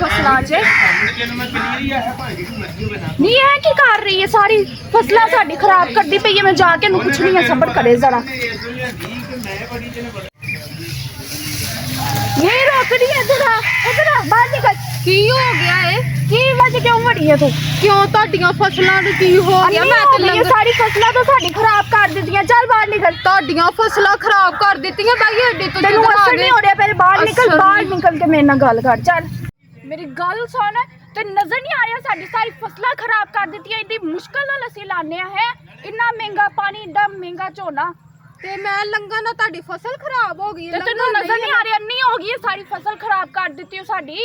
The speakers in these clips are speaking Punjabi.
फसलों च नहीं है की कर रही है सारी फसलां साडी खराब करती पई है। मैं जाके इन्हूं पुछनी है सबर करे जरा। ये रोकड़ी है इधर बाहर निकल। की हो गया है? की वजह क्यों बड़ी है तू? क्यों ਤੁਹਾਡੀਆਂ ਫਸਲਾਂ ਨੂੰ ਕੀ ਹੋ ਗਿਆ? ਮੈਂ ਤੇ ये सारी फसलां तो साडी खराब कर दित्तियां। चल बाहर निकल। ਤੁਹਾਡੀਆਂ ਫਸਲਾਂ ਖਰਾਬ ਕਰ ਦਿੱਤੀਆਂ ਬਾਈ ਐਡੀ ਤੋਂ तेनू असर नहीं हो रहा पहले बाहर निकल के मेरे नाल गल कर। चल मेरी गल सुन ते नजर नहीं आ रहा साडी सारी फसलां खराब कर दित्तियां। इतनी मुश्किल नाल असीं लाने है इन्ना महंगा पानी इन्ना महंगा झोना ਤੇ ਮੈਂ ਲੰਗਾ ਨਾ ਤੁਹਾਡੀ ਫਸਲ ਖਰਾਬ ਹੋ ਗਈ। ते तेनू नजर नहीं आ रहा नहीं हो गई सारी फसल खराब कर दित्ती साडी।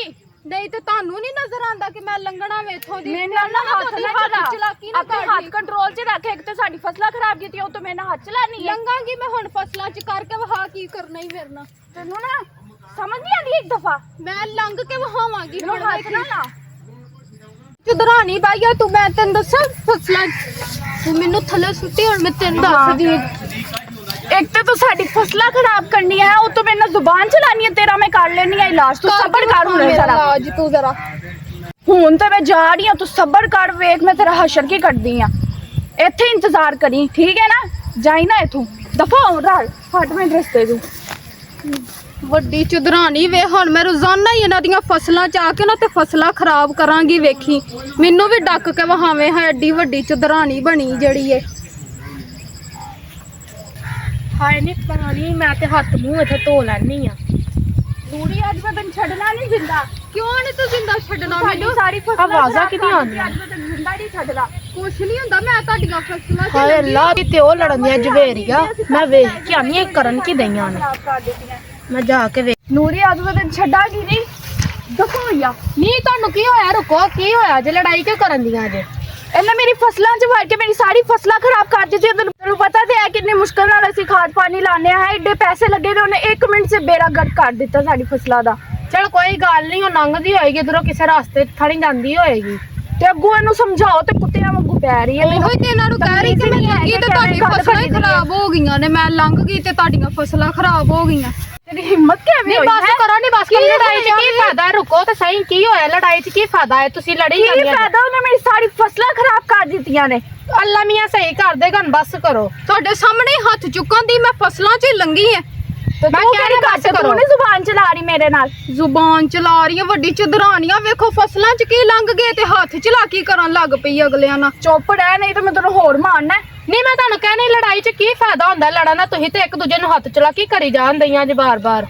ਨਹੀਂ ਤੇ ਤੁਹਾਨੂੰ ਨਹੀਂ ਨਜ਼ਰ ਆਂਦਾ ਕਿ ਮੈਂ ਲੰਗਣਾ ਵੇਥੋਂ ਦੀ। मेरे नाल ना हाथ ना चला ਚਲਾਕੀ ਨਾ अपने हाथ कंट्रोल च रख। एक ते साडी फसलां खराब कीतियां ओ तो मेरे नाल हाथ चलानी है। ਲੰਗਾਂਗੀ ਮੈਂ ਹੁਣ ਫਸਲਾਂ 'ਚ ਕਰਕੇ ਵਹਾ ਕੀ ਕਰਨਾ ਹੀ ਮੇਰੇ ਨਾਲ। तेनू ना समझ नहीं आती एक दफा ਮੈਂ ਲੰਗ ਕੇ ਵਹਾਵਾਂਗੀ। मेरे हाथ ना ला। ਚੁਦਰਾਣੀ ਬਾਈਆ ਤੂੰ ਮੈਂ ਤੈਨੂੰ ਦੱਸਾਂ ਫਸਲਾਂ ਤੂੰ ਮੈਨੂੰ ਥੱਲੇ ਸੁੱਟੀ ਹੁਣ ਮੈਂ ਤੈਨੂੰ ਦੱਸਦੀ। एक तो साडी फसलां खराब करनी है ओ तो मेरे नाल जुबान चलानी है। तेरा मैं कर लेनी है इलाज। तू सबर कर हुण जरा इलाज तू जरा हुण ते मैं जा रही हूं। तू सबर कर वेख मैं तेरा हशर की करदी हां। इत्थे इंतजार करी ठीक है ना। जाई ना इथों दफा हो रहा हट मैं रस्ते तू। ਵੱਡੀ ਚੁਦਰਾਣੀ ਵੇ ਹੁਣ ਮੈਂ ਰੋਜ਼ਾਨਾ ਹੀ ਇਹਨਾਂ ਦੀਆਂ ਫਸਲਾਂ ਚ ਆ ਕੇ ਨਾ ਤੇ ਫਸਲਾਂ ਖਰਾਬ ਕਰਾਂਗੀ। ਵੇਖੀ ਮੈਨੂੰ ਵੀ ਡੱਕ ਕੇ ਵਹਾਵੇਂ ਹੈ ਐਡੀ ਵੱਡੀ ਚੁਦਰਾਣੀ ਬਣੀ ਜਿਹੜੀ ਏ। हाय नहीं पानी मैं ते हाथ मुंह इथे धो लैनी आ। दूरी आज मैं तैਨੂੰ छड्डना नहीं जिंदा। ਕਿਉਂ ਨਹੀਂ ਤੂੰ ਜਿੰਦਾ ਛੱਡਣਾ ਮੈਨੂੰ? सारी फसलां आवाज़ां खराब किदियां कर आंदियां? दित्तियां, अज मैं तैਨੂੰ जिंदा नहीं छड्डदा। ਕੁਛ ਨਹੀਂ ਹੁੰਦਾ ਮੈਂ ਤੁਹਾਡੀਆਂ ਫਸਲਾਂ ਚ ਹਾਏ ਅੱਲਾ ਦੀ ਤੇ ਉਹ ਲੜਨ ਦੀਆਂ ਜਵੇਰੀਆਂ ਮੈਂ ਵੇਖ ਕੇ ਆਨੀ ਇਹ ਕਰਨ ਕੀ ਦਈਆਂ ਨੇ। खराब कर दित्तियां। ਮੈਂ ਜਾ ਕੇ ਵੇਖ। ਨੂਰੀ ਅੱਜ ਮੈਂ ਤੈਨੂੰ ਛੱਡਾਂਗੀ ਨਹੀਂ ਦਫਾ ਹੋਇਆ। ਨਹੀਂ ਤੁਹਾਨੂੰ ਕੀ ਹੋਇਆ? ਰੁਕੋ ਕੀ ਹੋਇਆ ਜੇ ਲੜਾਈ ਕਿਉਂ ਕਰਨ ਦੀਆਂ ਜੇ? ਇਹਨੇ ਮੇਰੀ ਫਸਲਾਂ 'ਚ ਵੜ ਕੇ ਮੇਰੀ ਸਾਰੀ ਫਸਲਾਂ ਖਰਾਬ ਕਰ ਦਿੱਤੀ। ਤੈਨੂੰ ਪਤਾ ਤੇ ਹੈ ਕਿੰਨੀ ਮੁਸ਼ਕਲ ਨਾਲ ਅਸੀਂ ਖਾਦ ਪਾਣੀ ਲਾਣੇ ਆ। ਏਡੇ ਪੈਸੇ ਲੱਗੇ ਤੇ ਉਹਨੇ 1 ਮਿੰਟ 'ਚ ਬੇੜਾ ਗਰਕ ਕਰ ਦਿੱਤਾ ਸਾਡੀ ਫਸਲਾਂ ਦਾ। ਚਲ ਕੋਈ ਗੱਲ ਨਹੀਂ ਉਹ ਲੰਘਦੀ ਹੋਏਗੀ ਇਧਰੋਂ ਕਿਸੇ ਰਸਤੇ ਥੜੀ ਜਾਂਦੀ ਹੋਏਗੀ ਤੇ ਅੱਗੋਂ ਇਹਨੂੰ ਸਮਝਾਓ ਤੇ ਕੁੱਤਿਆਂ ਵਾਂਗੂ ਪੈ ਰਹੀ ਹੈ। ਉਹੀ ਤੇ ਇਹਨਾਂ ਨੂੰ ਕਹਿ ਰਹੀ ਕਿ ਮੈਂ ਲੱਗੀ ਤੇ ਤੁਹਾਡੀ ਫਸਲਾਂ ਹੀ ਖਰਾਬ ਹੋ ਗਈਆਂ ਨੇ। ਮੈਂ ਲੰਘ ਗਈ ਤੇ ਤੁਹਾਡੀਆਂ ਫਸਲਾਂ ਖਰਾਬ ਹੋ ਗਈਆਂ। ਤੇਰੀ ਹਿੰਮਤ ਕਿਵੇਂ ਨਹੀਂ ਹੋਈ ਬਸ ਹੈ? ਕਰੋ ਨਹੀਂ ਬਸ ਕਰੋ। ਲੜਾਈ 'ਚ ਕੀ ਫਾਇਦਾ ਹੈ? ਰੁਕੋ ਤਾਂ ਸਹੀ ਕੀ ਹੋਇਆ? ਲੜਾਈ 'ਚ ਕੀ ਫਾਇਦਾ ਹੈ? ਤੁਸੀਂ ਲੜੀ ਕੀ ਜਾਂਦੀਆਂ ਫਾਇਦਾ? ਉਹਨੇ ਮੇਰੀ ਸਾਰੀ ਫਸਲਾਂ ਖਰਾਬ ਕਰ ਦਿੱਤੀਆਂ ਨੇ। ਅੱਲਾ ਮੀਆਂ ਸਹੀ ਕਰ ਦੇਗਾ ਬਸ ਕਰੋ। ਤੁਹਾਡੇ ਸਾਹਮਣੇ ਹੀ ਹੱਥ ਚੁੱਕਣ ਦੀ ਮੈਂ ਫਸਲਾਂ 'ਚ ਹੀ ਲੰਗੀ ਐ। ਤੇ ਮੈਂ ਤੂੰ ਕਹਿ ਕਿਹੜੀ ਰਹੀ ਘੱਟ ਬਸ ਕਰੋ। ਤੂੰ ਨੀ ਜ਼ੁਬਾਨ ਚਲਾ ਰਹੀ ਮੇਰੇ ਨਾਲ। ਜ਼ੁਬਾਨ ਚਲਾ ਰਹੀ ਆ ਵੱਡੀ ਚੁਦਰਾਣੀਆਂ। ਵੇਖੋ ਫਸਲਾਂ 'ਚ ਕੀ ਲੰਘ ਗਏ ਤੇ ਹੱਥ ਚਲਾਕੀ ਕਰਨ ਲੱਗ ਪਈ ਅਗਲਿਆਂ ਨਾਲ। ਚੁੱਪ ਰਹਿ ਨਹੀਂ ਤੇ ਮੈਂ ਤੈਨੂੰ ਹੋਰ ਮਾਰਨਾ। ਨਹੀਂ ਮੈਂ ਤੁਹਾਨੂੰ ਕਹਿੰਦੀ ਲੜਾਈ 'ਚ ਕੀ ਫਾਇਦਾ ਹੁੰਦਾ ਲੜਨ ਦਾ? ਤੁਸੀਂ ਤੇ ਇੱਕ ਦੂਜੇ ਨੂੰ ਹੱਥ ਚਲਾ ਕੀ ਕਰੀ ਜਾਂਦੀਆਂ ਜੇ ਬਾਰ-ਬਾਰ।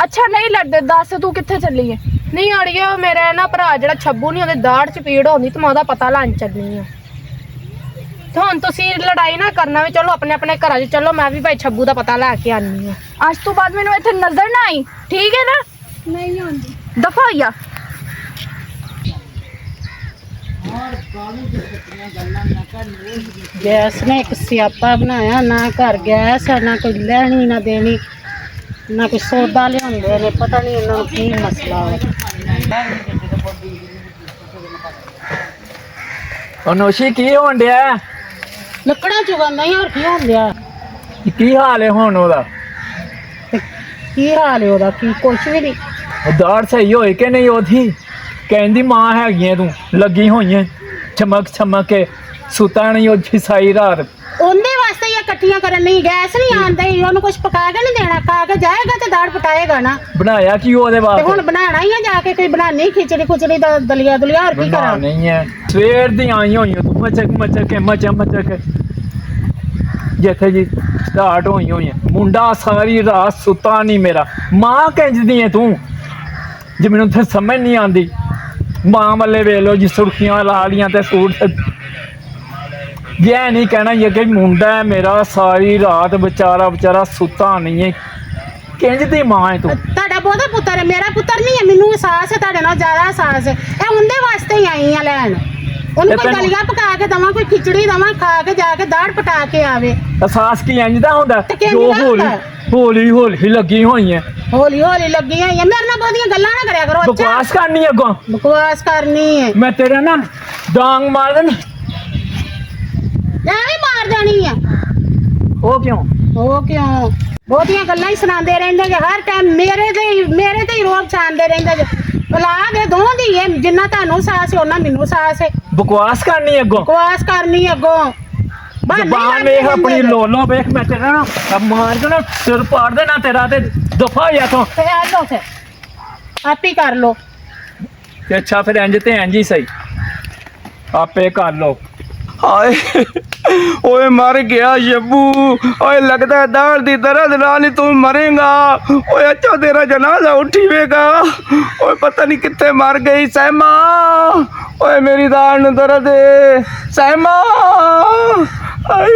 ਅੱਛਾ ਨਹੀਂ ਲੜਦੇ। ਦੱਸ ਤੂੰ ਕਿੱਥੇ ਚੱਲੀ ਹੈ? ਨਹੀਂ ਅੜੀਓ ਮੇਰੇ ਨਾ ਭਰਾ ਜਿਹੜਾ ਛੱਬੂ ਨਹੀਂ ਉਹਦੇ ਦਾੜ 'ਚ ਪੀੜ ਹੁੰਦੀ ਤੇ ਮੈਂ ਉਹਦਾ ਪਤਾ ਲੈਣ ਚੱਲੀ ਆ। ਤੇ ਹੁਣ ਤੁਸੀਂ ਲੜਾਈ ਨਾ ਕਰਨਾ ਵੀ ਚਲੋ ਆਪਣੇ ਆਪਣੇ ਘਰਾਂ 'ਚ ਚਲੋ। ਮੈਂ ਵੀ ਭਾਈ ਛੱਬੂ ਦਾ ਪਤਾ ਲੈ ਕੇ ਆਨੀ ਆ। ਅੱਜ ਤੋਂ ਬਾਅਦ ਮੈਨੂੰ ਇੱਥੇ ਨਜ਼ਰ ਨਾ ਆਈ ਠੀਕ ਹੈ ਨਾ। ਨਹੀਂ ਆਉਂਦੀ ਦਫਾ ਹੋਇਆ। ਗੈਸ ਨੇ ਇੱਕ ਸਿਆਪਾ ਬਣਾਇਆ ਨਾ ਘਰ ਗੈਸ ਨਾ ਕੋਈ ਲੈਣੀ ਨਾ ਦੇਣੀ ਨਾ ਕੋਈ ਸੌਦਾ ਲਿਆਉਂਦੇ ਨੇ। ਪਤਾ ਨਹੀਂ ਇਹਨਾਂ ਨੂੰ ਕੀ ਮਸਲਾ ਹੈ। ਅਨੋਸ਼ੀ ਕੀ ਹੋਣ ਡਿਆ? ਲੱਕੜਾਂ ਚੁਗਾਉਂਦਾ ਹੀ ਹੋਰ ਕੀ ਹੁੰਦਿਆ? ਕੀ ਹਾਲ ਹੈ ਹੁਣ ਉਹਦਾ? ਕੀ ਹਾਲ ਹੈ ਉਹਦਾ? ਕੀ ਕੁਛ ਵੀ ਨਹੀਂ। ਦਾੜ ਸਹੀ ਹੋਈ ਕਿ ਨਹੀਂ ਉਹਦੀ? ਕਹਿੰਦੀ ਮਾਂ ਹੈਗੀਆਂ ਤੂੰ ਲੱਗੀ ਹੋਈਆਂ ਚਮਕ ਕੇ ਸੁਤਾ ਨਹੀਂ ਉਹ ਸਾਰੀ ਰਾਤ। ਉਹਦੇ ਵਾਸਤੇ ਹੀ ਇਕੱਠੀਆਂ ਕਰਨ ਲਈ ਗੈਸ ਨਹੀਂ ਆਉਂਦਾ ਹੀ। ਉਹਨੂੰ ਕੁਝ ਪਕਾ ਕੇ ਨਹੀਂ ਦੇਣਾ। ਖਾ ਕੇ ਜਾਏਗਾ ਤੇ ਦਾੜ ਪਕਾਏਗਾ ਨਾ। ਬਣਾਇਆ ਕੀ ਉਹਦੇ ਤੇ ਵਾਸਤੇ? ਹੁਣ ਬਣਾਣਾ ਹੀ ਆ ਜਾ ਕੇ। ਕੋਈ ਬਣਾਣੀ ਖਿਚੜੀ ਦਾ ਦਲੀਆ ਹੋਰ ਕੀ ਕਰਾਂ? ਨਹੀਂ ਹੈ ਸਵੇਰ ਦੀ ਆਈਆਂ ਹੋਈਆਂ ਤੂੰ ਮਚਕ ਕੇ ਜਿੱਥੇ ਜੀ ਸਟਾਰਟ ਹੋਈਆਂ ਮੁੰਡਾ ਸਾਰੀ ਰਾਤ ਸੁੱਤਾ ਨਹੀਂ ਮੇਰਾ। ਮਾਂ ਕਹਿੰਦੀ ਹੈ ਤੂੰ ਜੇ ਮੈਨੂੰ ਤੇ ਸਮਝ ਨਹੀਂ ਆਉਂਦੀ। ਮਾਂ ਵੱਲੇ ਵੇਖ ਲੋ ਜੀ ਸੁਰਖੀਆਂ ਲਾ ਲੀਆਂ ਤੇ ਸੂਟ ਇਹ ਨਹੀਂ ਕਹਿਣਾ ਇਹ ਕਿ ਮੁੰਡਾ ਹੈ ਮੇਰਾ ਸਾਰੀ ਰਾਤ ਵਿਚਾਰਾ ਸੁੱਤਾ ਨਹੀਂ ਹੈ। ਕਿੰਜ ਦੀ ਮਾਂ ਹੈ ਤੂੰ? ਤੁਹਾਡਾ ਬਹੁਤਾ ਪੁੱਤਰ ਹੈ ਮੇਰਾ ਪੁੱਤਰ ਨਹੀਂ ਹੈ। ਮੈਨੂੰ ਅਹਿਸਾਸ ਹੈ ਤੁਹਾਡੇ ਨਾਲ ਜ਼ਿਆਦਾ ਅਹਿਸਾਸ ਹੈ। ਇਹ ਉਹਦੇ ਵਾਸਤੇ ਹੀ ਆਈ ਆ ਲੈਣ। ਉਹਨੂੰ ਕੋਈ ਦਲੀਆ ਪਕਾ ਕੇ ਦਵਾਂ ਕੋਈ ਖਿਚੜੀ ਦਵਾਂ ਖਾ ਕੇ ਜਾ ਕੇ ਦਾੜ ਪਟਾ ਕੇ ਆਵੇ। ਅਹਿਸਾਸ ਕੀ ਇੰਜ ਦਾ ਹੁੰਦਾ ਤੇ ਕਿੰਜ ਜੋ ਦਾ ਹੁੰਦਾ? ਹੌਲੀ ਲੱਗੀ ਹੋਈ ਹੈ। ਹੌਲੀ ਲੱਗੀਆਂ ਹੋਈਆਂ। ਮੇਰੇ ਨਾਲ ਬਹੁਤੀਆਂ ਗੱਲਾਂ ਨਾ ਕਰਿਆ ਕਰੋ। ਅੱਛਾ ਬਕਵਾਸ ਕਰਨੀ ਅੱਗੋਂ ਬਕਵਾਸ ਕਰਨੀ ਹੈ। ਮੈਂ ਤੇਰੇ ਨਾਲ ਡਾਂਗ ਮਾਰ ਦੇਣੀ। ਐਵੇਂ ਮਾਰ ਦੇਣੀ ਆ। ਉਹ ਕਿਉਂ? ਬਹੁਤੀਆਂ ਗੱਲਾਂ ਹੀ ਸੁਣਾਉਂਦੇ ਰਹਿੰਦੇ ਜੇ ਹਰ ਟਾਈਮ ਮੇਰੇ ਤੇ ਹੀ ਰੋਬ ਛਾਣਦੇ ਰਹਿੰਦੇ ਜੇ। ਔਲਾਦ ਇਹ ਦੋਵਾਂ ਦੀ ਹੈ, ਜਿੰਨਾ ਤੁਹਾਨੂੰ ਸਾਸ ਹੈ ਉਹਨਾਂ ਮੈਨੂੰ ਸਾਸ ਹੈ। ਬਕਵਾਸ ਕਰਨੀ ਅੱਗੋਂ ਬਕਵਾਸ ਕਰਨੀ ਅੱਗੋਂ ਜ਼ਬਾਨ ਵੇਖ ਆਪਣੀ ਲੋਲੋ ਵੇਖ ਮੈਂ ਤੇਰਾ ਨਾ ਮਾਰ ਕੇ ਨਾ ਸਿਰ ਪਾੜ ਦੇਣਾ ਤੇਰਾ ਤੇ ਦਫਾ ਹੋ ਜਾ ਤੂੰ ਤੇ ਆ ਲੋ ਫਿਰ ਆਪ ਹੀ ਕਰ ਲੋ। ਤੇ ਅੱਛਾ ਫਿਰ ਇੰਜ ਤੇ ਇੰਜ ਹੀ ਸਹੀ ਆਪੇ ਕਰ ਲੋ। ਹਾਏ ਓਏ ਮਰ ਗਿਆ ਸ਼ੱਬੂ। ਓਏ ਲੱਗਦਾ ਦਾੜ ਦੀ ਦਰਦ ਨਾਲ ਹੀ ਤੂੰ ਮਰੇਗਾ। ਓਏ ਅੱਛਾ ਤੇਰਾ ਜਨਾਜ਼ਾ ਉੱਠੀਵੇਗਾ। ਓਏ ਪਤਾ ਨਹੀਂ ਕਿੱਥੇ ਮਰ ਗਈ ਸਹਿਮਾ। ਓਏ ਮੇਰੀ ਦਾੜ ਨੂੰ ਦਰਦ ਏ ਸਹਿਮਾ। ਆਈ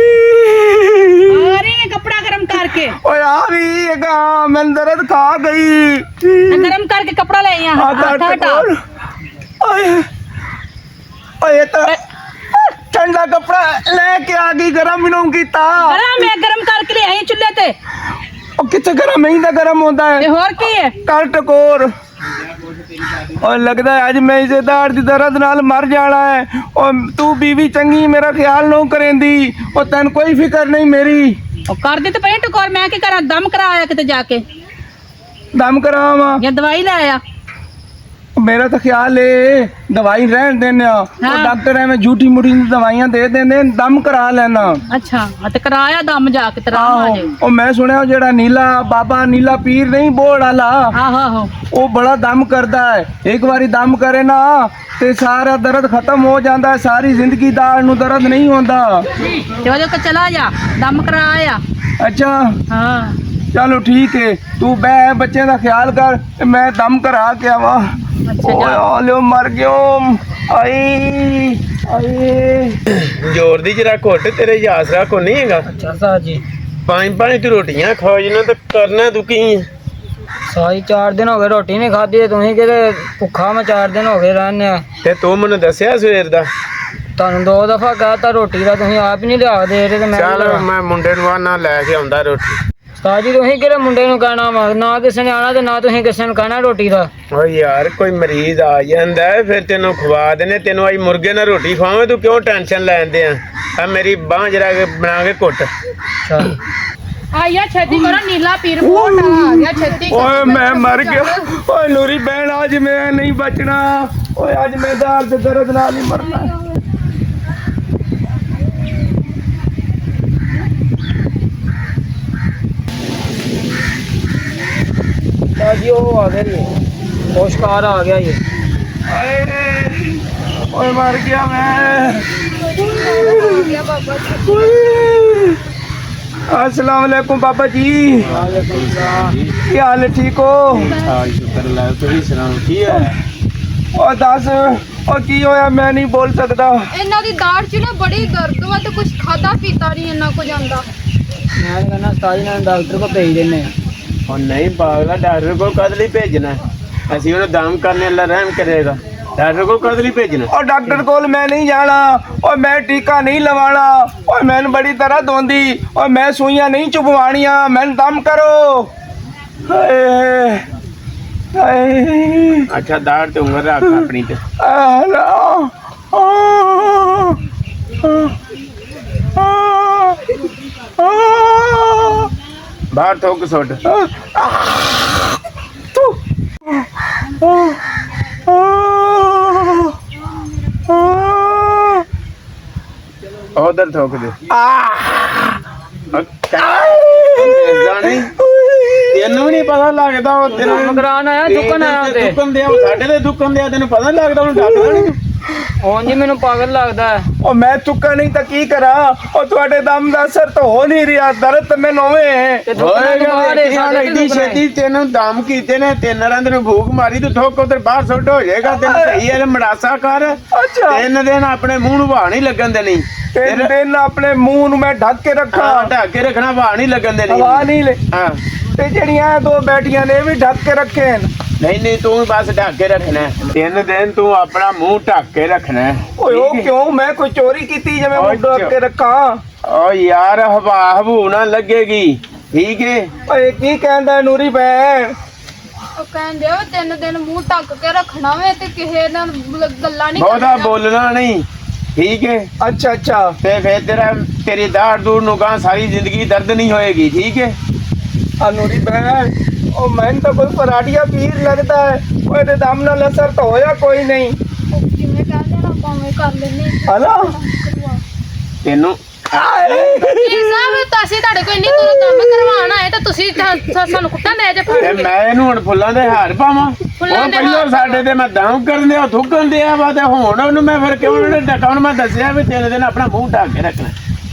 ਆ ਰਹੀ ਹੈ कपड़ा गरम करके। ਓਏ ਆ ਵੀ ਹੈਗਾ ਮੈਨੂੰ ਦਰਦ ਖਾ ਗਈ। गरम करके कपड़ा ले यहाँ ਆਹ ਹਟਾ। ਓਏ ਓਏ ਤਾਂ ठंडा कपड़ा लेके आ गई गरम इन्हों कीता। मैं गरम करके ले आई चुल्हे ते। ਉਹ ਕਿੱਥੇ ਗਰਮ ਨਹੀਂ ਤਾਂ ਗਰਮ ਹੁੰਦਾ ते ਹੈ होर की है? ਕਰ ਟਕੋਰ। ਔਰ ਲੱਗਦਾ ਹੈ ਅੱਜ ਮੈਂ ਇਸੇ ਦਾੜ ਦੀ ਦਰਦ ਨਾਲ ਮਰ ਜਾਣਾ ਹੈ। ਔਰ ਤੂੰ ਬੀਵੀ ਚੰਗੀ ਮੇਰਾ ਖਿਆਲ ਨਾ ਕਰੇਂਦੀ। ਉਹ ਤੈਨੂੰ ਕੋਈ ਫਿਕਰ ਨਹੀਂ ਮੇਰੀ। और कर दी तो पे टकोर मैं की करा दम कराया किते जाके ਦਮ ਕਰਾਵਾਂ या दवाई ले आया। ਮੇਰਾ ਤਾਂ ਖਿਆਲ ਏ ਦਵਾਈ ਰਹਿਣ ਦੇਣਾ। ਉਹ ਹਾਂ। ਡਾਕਟਰ ਐਵੇਂ ਝੂਠੀ ਮੁੱਠੀ ਦਵਾਈਆਂ ਦੇ ਦਿੰਦੇ ਨੇ, ਦਮ ਕਰਾ ਲੈਣਾ। अच्छा ते कराया दम जाके तेरा आ ਆਹੋ जाए। ਉਹ ਮੈਂ ਸੁਣਿਆ ਉਹ ਜਿਹੜਾ ਨੀਲਾ ਬਾਬਾ ਨੀਲਾ ਪੀਰ ਨਹੀਂ ਬੋੜ ਵਾਲਾ आहो आहो ਉਹ ਬੜਾ ਦਮ ਕਰਦਾ ਹੈ। ਇੱਕ ਵਾਰੀ ਦਮ ਕਰੇ ਨਾ ਤੇ ਸਾਰਾ ਦਰਦ ਖਤਮ ਹੋ ਜਾਂਦਾ ਹੈ। ਸਾਰੀ ਜ਼ਿੰਦਗੀ ਦਾੜ ਨੂੰ ਦਰਦ ਨਹੀਂ ਹੁੰਦਾ। ते वजह को चला जा दम कराया। ਅੱਛਾ हाँ ਚਲੋ ਠੀਕ ਹੈ ਤੂੰ ਬੈ ਬੱਚੇ ਦਾ ਖਿਆਲ ਕਰ ਤੇ ਮੈਂ ਦਮ ਕਰਾ ਕੇ ਆਵਾਂ। अच्छा ਓਏ जा ਆਲਿਓ ਮਰ ਗਿਓ ਆਈ ਆਈ ਜ਼ੋਰ ਦੀ ਜਰਾ ਘੁੱਟ ਤੇਰੇ ਯਾਸਰਾ ਕੋ ਨਹੀਂ ਹੈਗਾ। ਅੱਛਾ ਸਾਹ ਜੀ ਪੰਜ ਪੰਜ ਤੂੰ ਰੋਟੀਆਂ ਖਾ ਜਨਾ ਤੇ ਕਰਨਾ ਤੂੰ ਕੀ ਹੈ? ਸਾਈ 4 ਦਿਨ ਹੋ ਗਏ ਰੋਟੀ ਨਹੀਂ ਖਾਧੀ। ਤੁਸੀਂ ਕਿਤੇ ਭੁੱਖਾ ਮੈਂ 4 ਦਿਨ ਹੋ ਗਏ ਰਹਿੰਦੇ ਆ। ਤੇ ਤੂੰ ਮੈਨੂੰ ਦੱਸਿਆ ਸਵੇਰ ਦਾ। ਤੁਹਾਨੂੰ 2 ਦਫਾ ਕਹਤਾ ਰੋਟੀ ਦਾ ਤੁਸੀਂ ਆਪ ਹੀ ਨਹੀਂ ਲਿਆ ਦੇ ਰਹੇ ਤੇ ਮੈਂ ਚੱਲ ਮੈਂ ਮੁੰਡੇ ਨੂੰ ਆਨਾ ਲੈ ਕੇ ਆਉਂਦਾ ਰੋਟੀ। ਸਾਹ ਜੀ ਤੁਸੀਂ ਕਿਹੜੇ ਮੁੰਡੇ ਨੂੰ ਕਹਿਣਾ ਵਾ ਨਾ ਕਿਸੇ ਨੇ ਆਣਾ ਤੇ ਨਾ ਤੁਸੀਂ ਕਿਸੇ ਨੂੰ ਕਹਿਣਾ ਰੋਟੀ ਦਾ। ਓ ਯਾਰ ਕੋਈ ਮਰੀਜ਼ ਆ ਜਾਂਦਾ ਹੈ, ਫਿਰ ਤੈਨੂੰ ਖਵਾ ਦੇਣੇ। ਤੈਨੂੰ ਆਈ ਮੁਰਗੇ ਨਾਲ ਰੋਟੀ ਖਵਾਵੇਂ ਤੂੰ ਕਿਉਂ ਟੈਨਸ਼ਨ ਲੈਂਦੇ ਆ ਮੇਰੀ ਬਾਂਹ ਜਰਾ ਕੇ ਬਣਾ ਕੇ ਘੁੱਟ। ਅੱਛਾ आया छेती करो नीला पीर बोट आ गया छेती ਓਏ ਮੈਂ ਮਰ ਗਿਆ। ਓਏ ਨੂਰੀ ਬਹਿਣ ਅੱਜ ਮੈਂ ਨਹੀਂ ਬਚਣਾ। ਓਏ ਅੱਜ ਮੈਂ ਦਾੜ ਦੇ ਦਰਦ ਨਾਲ ਹੀ ਮਰਨਾ। ਸਾਹ ਜੀ ਉਹ ਆ ਗਿਆ ਜੀ ਪੋਸ਼ਕਾਰ ਆ ਗਿਆ ਜੀ। ਹਾਏ ਓਏ ਮਰ ਗਿਆ ਮੈਂ। अस्सलाम वालेकुम बाबा जी ਕੀ ਹਾਲ ਹੈ ਠੀਕ ਹੋ? ਸ਼ੁਕਰ ਲੈ ਤੁਸੀਂ ਸੁਣਾਓ ਕੀ ਹੈ? ਉਹ ਦੱਸ ਉਹ ਕੀ ਹੋਇਆ ਮੈਂ ਨਹੀਂ ਬੋਲ ਸਕਦਾ। ਇਹਨਾਂ ਦੀ ਦਾੜ 'ਚ ਨਾ ਬੜੀ ਦਰਦ ਵਾ ਤੇ ਕੁਝ ਖਾਦਾ ਪੀਤਾ ਨਹੀਂ ਇਹਨਾਂ ਕੋ ਜਾਂਦਾ। ਮੈਂ ਕਹਿੰਦਾ ਸਾਹ ਜੀ ਨਾਲ ਡਾਕਟਰ ਕੋ ਭੇਜ ਦਿੰਨੇ ਆ। ਉਹ ਨਹੀਂ ਪਾਗਲਾ ਡਾਕਟਰ ਕੋਲ ਕਦ ਲਈ ਭੇਜਣਾ? ਅਸੀਂ ਉਹਨੂੰ ਦਮ ਕਰਨੇ ਅੱਲਾ ਰਹਿਮ ਕਰੇਗਾ। ਡਾਕਟਰ ਕੋਲ ਕਦ ਲਈ ਭੇਜਣਾ? ਉਹ ਡਾਕਟਰ ਕੋਲ ਮੈਂ ਨਹੀਂ ਜਾਣਾ। ਓਏ ਮੈਂ ਟੀਕਾ ਨਹੀਂ ਲਵਾਣਾ। ਓਏ ਮੈਨੂੰ ਬੜੀ ਦਰਦ ਹੁੰਦੀ। ਓਏ ਮੈਂ ਸੂਈਆਂ ਨਹੀਂ ਚੁਭਵਾਣੀਆਂ। ਮੈਨੂੰ ਦਮ ਕਰੋ। ਹਾਏ ਹਾਏ ਅੱਛਾ ਦਾੜ ਤੇ ਉਂਗਲ ਰੱਖ ਆਪਣੀ ਤੇ। ਬਾਹਰ ਥੋਕ ਸੁੱਟ। ਉਧਰ ਥੋਕ ਦੇ। ਜਾਣੀ ਤੈਨੂੰ ਨਹੀਂ ਪਤਾ ਲੱਗਦਾ ਉਹ ਤੇਰਾ ਮਗਰਾਨ ਆਇਆ ਦੁਕਾਨ ਆਇਆ ਤੇ ਦੁਕਾਨ ਦੇ ਸਾਡੇ ਦੇ ਦੁਕਾਨ ਦੇ ਤੈਨੂੰ ਪਤਾ ਨੀ ਲੱਗਦਾ ਉਹਨੂੰ ਡਾਕਟਰ। ਉਂਝ ਹੀ ਮੈਨੂੰ ਪਾਗਲ ਲੱਗਦਾ ਹੈ। ਉਹ ਮੈਂ ਚੁੱਕਾ ਨਹੀਂ ਤਾਂ ਕੀ ਕਰਾਂ। ਉਹ ਤੁਹਾਡੇ ਦਮ ਦਾ ਅਸਰ ਤਾਂ ਹੋ ਨਹੀਂ ਰਿਹਾ। ਦਰਦ ਤਾਂ ਮੈਨੂੰ ਹੋਵੇ। ਤੇ ਦੁਕਾਨ ਤੋਂ ਬਾਹਰ ਇਹ ਸਾਡੇ ਐਡੀ ਦੁਕਾਨ ਛੇਤੀ ਤੈਨੂੰ ਦਮ ਕੀਤੇ ਨੇ ਤਿੰਨ ਰੰਦ ਨੂੰ ਭੂਖ ਮਾਰੀ ਤੂੰ ਥੋਕ ਉਧਰ ਬਾਹਰ ਸੁੱਟ ਹੋ ਜਾਏਗਾ। ਤੈਨੂੰ ਸਹੀ ਹੈ ਮੜਾਸਾ ਕਰ। ਅੱਛਾ 3 ਦਿਨ ਆਪਣੇ ਮੂੰਹ ਨੂੰ ਹਵਾ ਨਹੀਂ ਲੱਗਣ ਦੇਣੀ। ਤਿੰਨ ਦਿਨ ਆਪਣੇ ਮੂੰਹ ਨੂੰ ਮੈਂ ਢੱਕ ਕੇ ਰੱਖਾਂ। ਢੱਕ ਕੇ ਰੱਖਣਾ ਹਵਾ ਨਹੀਂ ਲੱਗਣ ਦੇਣੀ। ਹਵਾ ਨਹੀਂ ਲੈ। ਹਾਂ ਤੇ ਜਿਹੜੀਆਂ ਦੋ ਬੈਠੀਆਂ ਨੇ ਇਹ ਵੀ ਢੱਕ ਕੇ ਰੱਖੇ ਨੇ। ਨਹੀਂ ਤੂੰ ਬਸ ਢੱਕ ਕੇ ਰੱਖਣਾ। 3 ਦਿਨ ਤੂੰ ਆਪਣਾ ਮੂੰਹ ਢੱਕ ਕੇ ਰੱਖਣਾ। ਓਏ ਉਹ ਕਿਉਂ ਮੈਂ ਕੋਈ ਚੋਰੀ ਕੀਤੀ ਜਿਵੇਂ ਮੂੰਹ ਢੱਕ ਕੇ ਰੱਖਾਂ? ਓ ਯਾਰ ਹਵਾ ਹਵੂ ਨਾ ਲੱਗੇਗੀ ਠੀਕ ਹੈ। ਓਏ ਕੀ ਕਹਿੰਦਾ ਨੂਰੀ ਭੈਣ? ਉਹ ਕਹਿੰਦੇ ਆ 3 ਦਿਨ ਮੂੰਹ ਢੱਕ ਕੇ ਰੱਖਣਾ ਵੇ ਤੇ ਕਿਸੇ ਨਾਲ ਗੱਲਾਂ ਨਹੀਂ ਬਹੁਤਾ ਬੋਲਣਾ ਨਹੀਂ ਠੀਕ ਹੈ। ਅੱਛਾ ਅੱਛਾ ਤੇ ਫਿਰ ਤੇਰੀ ਦਾੜ ਦੂੜ ਨੂੰ ਗਾਂ ਸਾਰੀ ਜ਼ਿੰਦਗੀ ਦਰਦ ਨਹੀਂ ਹੋਏਗੀ ਠੀਕ ਹੈ। ਆ ਨੂਰੀ ਭੈਣ ਉਹ ਮੈਨੂੰ ਤਾਂ ਕੋਈ ਪਰਾਠੀਆ ਪੀਰ ਲੱਗਦਾ ਹੈ। ਉਹ ਤੇ ਦਮ ਨਾਲ ਅਸਰ ਤਾਂ ਹੋਇਆ ਕੋਈ ਨਹੀਂ। ਜਿਵੇਂ ਕਹਿੰਦੇ ਨਾ ਭਾਵੇਂ ਕਰ ਲੈਨੇ ਹਲਾ ਤੈਨੂੰ ਸਾਹਿਬ ਤੁਸੀਂ ਤੁਹਾਡੇ ਕੋਈ ਨਹੀਂ ਤੁਹਾਨੂੰ ਕੰਮ ਕਰਵਾਉਣਾ ਹੈ ਤਾਂ ਤੁਸੀਂ ਸਾਨੂੰ ਕੁੱਟਾਂ ਦੇ ਜੇ ਤੇ ਮੈਂ ਇਹਨੂੰ ਹੁਣ ਫੁੱਲਾਂ ਦੇ ਹਾਰ ਪਾਵਾਂ? ਫੁੱਲਾਂ ਉਹ ਦੇ ਪਹਿਲਾਂ ਸਾਡੇ ਤੇ ਮੈਂ ਦਾਮ ਕਰਨ ਦਿਆ ਥੁੱਕਣ ਦਿਆ ਵਾ, ਤੇ ਹੁਣ ਉਹਨੂੰ ਮੈਂ ਫਿਰ ਕਿਉਂ ਉਹਨੇ ਡਕਾਉਣ? ਮੈਂ ਦੱਸਿਆ ਵੀ 3 ਦਿਨ ਆਪਣਾ ਮੂੰਹ ਢੱਕ ਕੇ ਰੱਖਣਾ,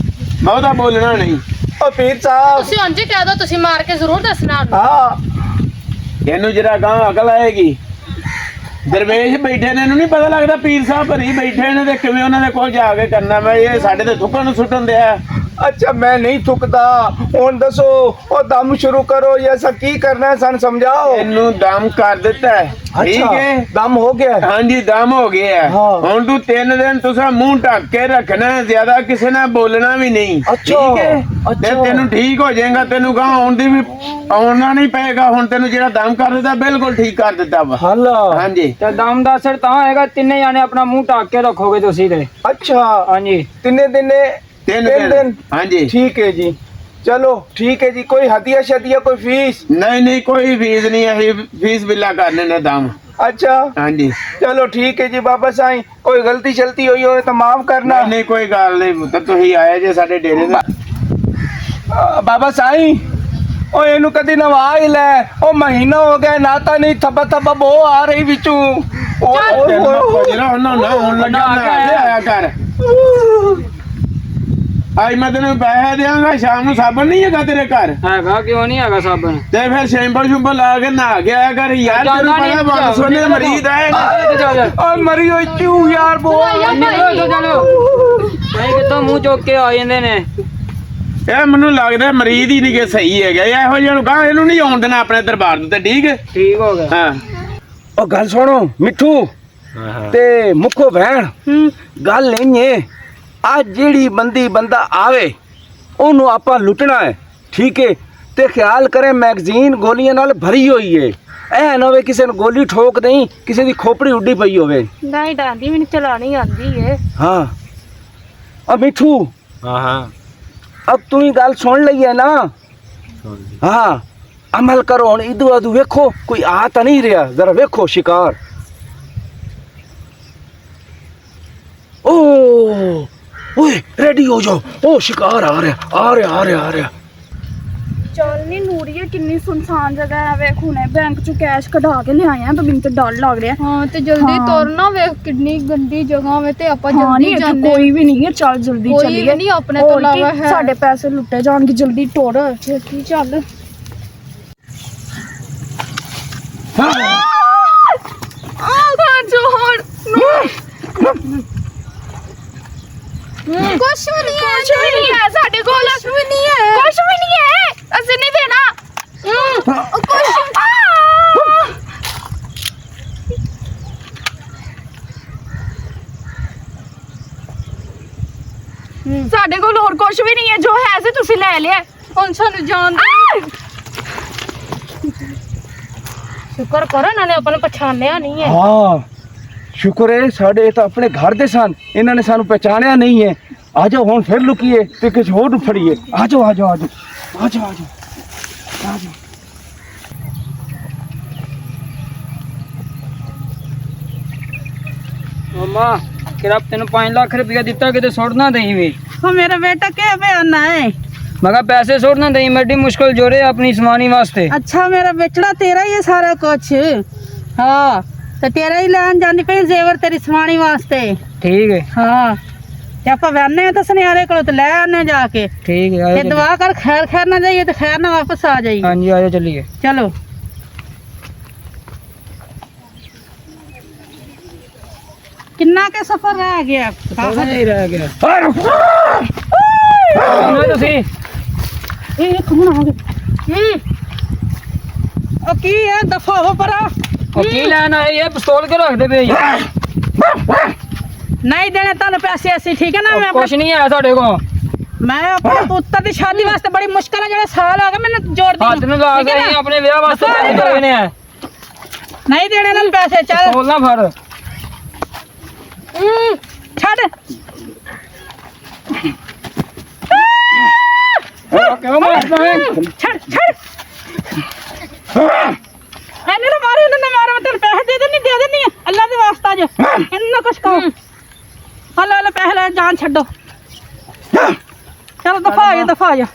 ਬਹੁਤਾ ਬੋਲਣਾ ਨਹੀਂ। ਉਹ ਪੀਰ ਸਾਹਿਬ ਤੁਸੀਂ ਉਂਝ ਹੀ ਕਹਿ ਦੋ, ਤੁਸੀਂ ਮਾਰ ਕੇ ਜ਼ਰੂਰ ਦੱਸਣਾ। ਹਾਂ ਇਹਨੂੰ ਜਰਾ ਗਾਂ ਅਕਲ ਆਏਗੀ। ਦਰਵੇਸ਼ ਬੈਠੇ ਨੇ, ਇਹਨੂੰ ਨਹੀਂ ਪਤਾ ਲੱਗਦਾ ਪੀਰ ਸਾਹਿਬ ਭਰੀ ਬੈਠੇ ਨੇ ਤੇ ਕਿਵੇਂ ਉਹਨਾਂ ਦੇ ਕੋਲ ਜਾ ਕੇ ਕਰਨਾ। ਮੈਂ ਇਹ ਸਾਡੇ ਤੇ ਥੁੱਕਣ ਨੂੰ ਸੁੱਟਣ ਦਿਆ। ਅੱਛਾ ਮੈਂ ਨਹੀਂ ਥੁੱਕਦਾ। ਹੁਣ ਦੱਸੋ ਉਹ ਦਮ ਸ਼ੁਰੂ ਕਰੋ ਜਾਂ ਸਾ ਕੀ ਕਰਨਾ ਹੈ, ਸਾਨੂੰ ਸਮਝਾਓ। ਇਹਨੂੰ ਦਮ ਕਰ ਦਿੱਤਾ ਹੈ, ਠੀਕ ਅੱਛਾ, ਹੈ? ਦਮ ਹੋ ਗਿਆ ਹੈ। ਹਾਂਜੀ ਦਮ ਹੋ ਗਿਆ ਹੈ। ਹਾਂ। ਹੁਣ ਤੂੰ 3 ਦਿਨ ਤੁਸੀਂ ਮੂੰਹ ਢੱਕ ਕੇ ਰੱਖਣਾ ਹੈ, ਜ਼ਿਆਦਾ ਕਿਸੇ ਨਾਲ ਬੋਲਣਾ ਵੀ ਨਹੀਂ, ਅੱਛਾ, ਠੀਕ ਹੈ? ਤੇ ਅੱਛਾ। ਤੈਨੂੰ ਠੀਕ ਹੋ ਜਾਏਗਾ, ਤੈਨੂੰ ਕਹਾਂ ਆਉਣ ਦੀ ਵੀ ਆਉਣਾ ਨਹੀਂ ਪਏਗਾ। ਹੁਣ ਤੈਨੂੰ ਜਿਹੜਾ ਦਮ ਕਰ ਦਿੱਤਾ ਬਿਲਕੁਲ ਠੀਕ ਕਰ ਦਿੱਤਾ ਵਾ। ਹਲਾ ਹਾਂਜੀ ਤੇ ਦਮ ਦਾ ਅਸਰ ਤਾਂ ਹੋਏਗਾ ਤਿੰਨੇ ਜਾਣੇ ਆਪਣਾ ਮੂੰਹ ਢੱਕ ਕੇ ਰੱਖੋਗੇ ਤੁਸੀਂ ਤੇ। ਅੱਛਾ ਹਾਂਜੀ ਤਿੰਨੇ ਦਿਨੇ 3 ਤਿੰਨ ਦਿਨ ਹਾਂਜੀ ਠੀਕ ਹੈ ਜੀ। ਚਲੋ ਠੀਕ ਹੈ ਜੀ। ਕੋਈ ਹਦੀਆ ਸ਼ਦੀਆ ਕੋਈ ਫੀਸ? ਨਹੀਂ ਕੋਈ ਫੀਸ ਨਹੀਂ, ਅਸੀਂ ਫੀਸ ਬਿੱਲਾ ਕਰਨੇ ਨੇ ਦਮ। ਅੱਛਾ ਹਾਂਜੀ ਚਲੋ ਠੀਕ ਹੈ ਜੀ। ਬਾਬਾ ਸਾਈਂ ਕੋਈ ਗਲਤੀ ਸ਼ਲਤੀ ਹੋਈ ਹੋਵੇ ਤਾਂ ਮਾਫ ਕਰਨਾ। ਨਹੀਂ ਕੋਈ ਗੱਲ ਨਹੀਂ, ਤਾਂ ਤੁਸੀਂ ਆਏ ਜੇ ਸਾਡੇ ਡੇਰੇ ਤੇ। ਬਾਬਾ ਸਾਈਂ ਉਹ ਇਹਨੂੰ ਕਦੀ ਨਵਾ ਹੀ ਲੈ। ਉਹ ਮਹੀਨਾ ਹੋ ਗਿਆ ਨਾਤਾ ਨਹੀਂ, ਥੱਬਾ ਥੱਬਾ ਬੋ ਆ ਰਹੀ ਵਿੱਚੋਂ। ਜਿਹੜਾ ਉਹਨਾਂ ਨਾ ਹੁਣ ਲੱਗਾ ਨਾ ਆਇਆ ਕਰ। ਅੱਜ ਮੈਂ ਤੈਨੂੰ ਪੈਸੇ ਦਿਆਂਗਾ, ਸ਼ਾਮ ਨੂੰ ਸਾਬਣ ਨਹੀਂ ਹੈਗਾ ਤੇਰੇ ਘਰ? ਹੈਗਾ, ਕਿਉਂ ਨਹੀਂ ਹੈਗਾ ਸਾਬਣ? ਤੇ ਫਿਰ ਸ਼ੈਂਪੂ ਸ਼ੁੰਪੂ ਲਾ ਕੇ ਨਹਾ ਕੇ ਆਇਆ ਕਰ ਯਾਰ। ਤੈਨੂੰ ਪਤਾ ਬੰਦ ਸੋਨੇ ਮਰੀਜ਼ ਆਏ ਨੇ। ਓਏ ਮਰੀ ਹੋਈ ਚੂ ਯਾਰ ਬੋ। ਭਾਈ ਕਿੱਥੋਂ ਮੂੰਹ ਚੁੱਕ ਕੇ ਆ ਜਾਂਦੇ ਨੇ। ਇਹ ਮੈਨੂੰ ਲੱਗਦਾ ਮਰੀਜ਼ ਹੀ ਨਹੀਂ ਕਿ ਸਹੀ ਹੈਗਾ। ਇਹੋ ਜਿਹਾ ਨੂੰ ਕਹਾਂ ਇਹਨੂੰ ਨਹੀਂ ਆਉਣ ਦੇਣਾ ਆਪਣੇ ਦਰਬਾਰ ਤੇ, ਠੀਕ ਹੈ? ਠੀਕ ਹੋ ਗਿਆ। ਹਾਂ ਉਹ ਗੱਲ ਸੁਣੋ ਮਿੱਠੂ ਤੇ ਮੁੱਖੋ ਭੈਣ, ਗੱਲ ਨਹੀਂ ਏ। ਆ ਜਿਹੜੀ ਬੰਦਾ ਆਵੇ ਉਹਨੂੰ ਆਪਾਂ ਲੁੱਟਣਾ ਹੈ, ਠੀਕ ਹੈ? ਤੇ ਖਿਆਲ ਕਰੇ ਮੈਗਜ਼ੀਨ ਗੋਲੀਆਂ ਨਾਲ ਭਰੀ ਹੋਈ ਏ। ਐ ਨਾ ਹੋਵੇ ਕਿਸੇ ਨੂੰ ਗੋਲੀ ਠੋਕ ਦੇਈ, ਕਿਸੇ ਦੀ ਖੋਪੜੀ ਉੱਡੀ ਪਈ ਹੋਵੇ। ਨਹੀਂ ਡਾਂਦੀ ਮੈਨੂੰ ਚਲਾਣੀ ਆਂਦੀ ਏ। ਹਾਂ ਆ ਮਿੱਠੂ, ਹਾਂ अब तुम गल सुन ली है ना? हाँ अमल करो। हुण इधू अदू वेखो कोई आ तो नहीं रहा, जरा वेखो शिकार। ओ ओए रेडी हो जाओ, ओ शिकार आ रहा। ਚੱਲ ਨੀ ਨੂਰੀਏ, ਕਿੰਨੀ ਸੁਨਸਾਨ ਜਗ੍ਹਾ ਹੈ। ਵੇਖ ਹੁਣੇ ਬੈਂਕ ਚੋਂ ਕੈਸ਼ ਕਢਾ ਕੇ ਲਿਆਏ ਆ ਤਾਂ ਮੈਨੂੰ ਤੇ ਡਰ ਲੱਗ ਰਿਹਾ। ਹਾਂ ਤੇ ਜਲਦੀ ਹਾਂ। ਤੁਰਨਾ, ਵੇਖ ਕਿੰਨੀ ਗੰਦੀ ਜਗ੍ਹਾ ਵੇ ਤੇ ਆਪਾਂ ਹਾਂ ਜਲਦੀ ਨਹੀਂ ਇੱਥੇ ਜਾਂਦੇ। ਕੋਈ ਵੀ ਨਹੀਂ ਹੈ। ਚੱਲ ਜਲਦੀ ਕੋਈ ਚੱਲੀਏ। ਵੀ ਨਹੀਂ ਆਪਣੇ ਤੋਂ ਹੋਰ ਕੀ, ਇਲਾਵਾ ਹੈ। ਸਾਡੇ ਪੈਸੇ ਲੁੱਟੇ ਜਾਣਗੇ। ਜਲਦੀ ਟੁਰ ਛੇਤੀ ਚੱਲ। ਕੁਛ ਵੀ ਨਹੀਂ ਹੈ, ਕੁਛ ਵੀ ਨਹੀਂ ਹੈ ਸਾਡੇ ਕੋਲ। ਕੁਛ ਵੀ ਨਹੀਂ ਹੈ। ਅਸੀਂ ਨਹੀਂ ਦੇਣਾ ਕੁਛ। ਸਾਡੇ ਕੋਲ ਹੋਰ ਕੁਛ ਵੀ ਨਹੀਂ ਹੈ। ਜੋ ਹੈ ਸੀ ਤੁਸੀਂ ਲੈ ਲਿਆ। ਹੁਣ ਸਾਨੂੰ ਜਾਣ ਸ਼ੁਕਰ ਕਰੋ ਇਹਨਾਂ ਨੇ ਆਪਾਂ ਨੂੰ ਪਛਾਣਿਆ ਨਹੀਂ ਹੈ। हाँ शुक्र है साढ़े तो अपने घर दे सन, इन्होंने सानू पहचानिया नहीं है। आ जाओ हुण फिर लुकीए ते किसी होर नूं फड़ीए। आ जाओ मम्मा किरा तेन 5 लाख रुपया दिता कि सुटना दही भी। हाँ मेरा बेटा क्या बयाना है? मगर पैसे सुटना दही, बड़ी मुश्किल जोड़े अपनी समानी वास्ते। अच्छा मेरा बेचड़ा तेरा ही है सारा कुछ। हाँ तो तेरा ही लैन जानी पे जेवर तेरी समानी वास्ते। ठीक है। हाँ ते आप बहने तो सुनियारे को तो ले आने जाके। ठीक है ते दुआ कर खैर ना जाइए तो खैर ना वापस आ जाइए। हाँ जी आ जाओ चलिए। चलो किन्ना के सफर रह गया? नहीं रह गया। एक कौन आ गया? ओ की है दफा हो परा। और की लेना है ये पिस्तौल के रख दे बे। नहीं देने तन पैसे ऐसे, ठीक है ना? मैं कुछ नहीं है साडे को। मैं अपने पुत्र की शादी वास्ते बड़ी मुश्किल है जेड़ा साल हो गया मैंने जोड़ दी। हाथ में ला के ही अपने ब्याह वास्ते पैसे देने हैं। नहीं देने ना पैसे। चल पिस्तौल ना फड़। छड़ क्यों मारता है? छड़ छड़ ਲੈ ਪੈਸੇ ਲੈ ਜਾਨ ਛੱਡੋ ਚਲੋ ਦਫਾ ਜਾ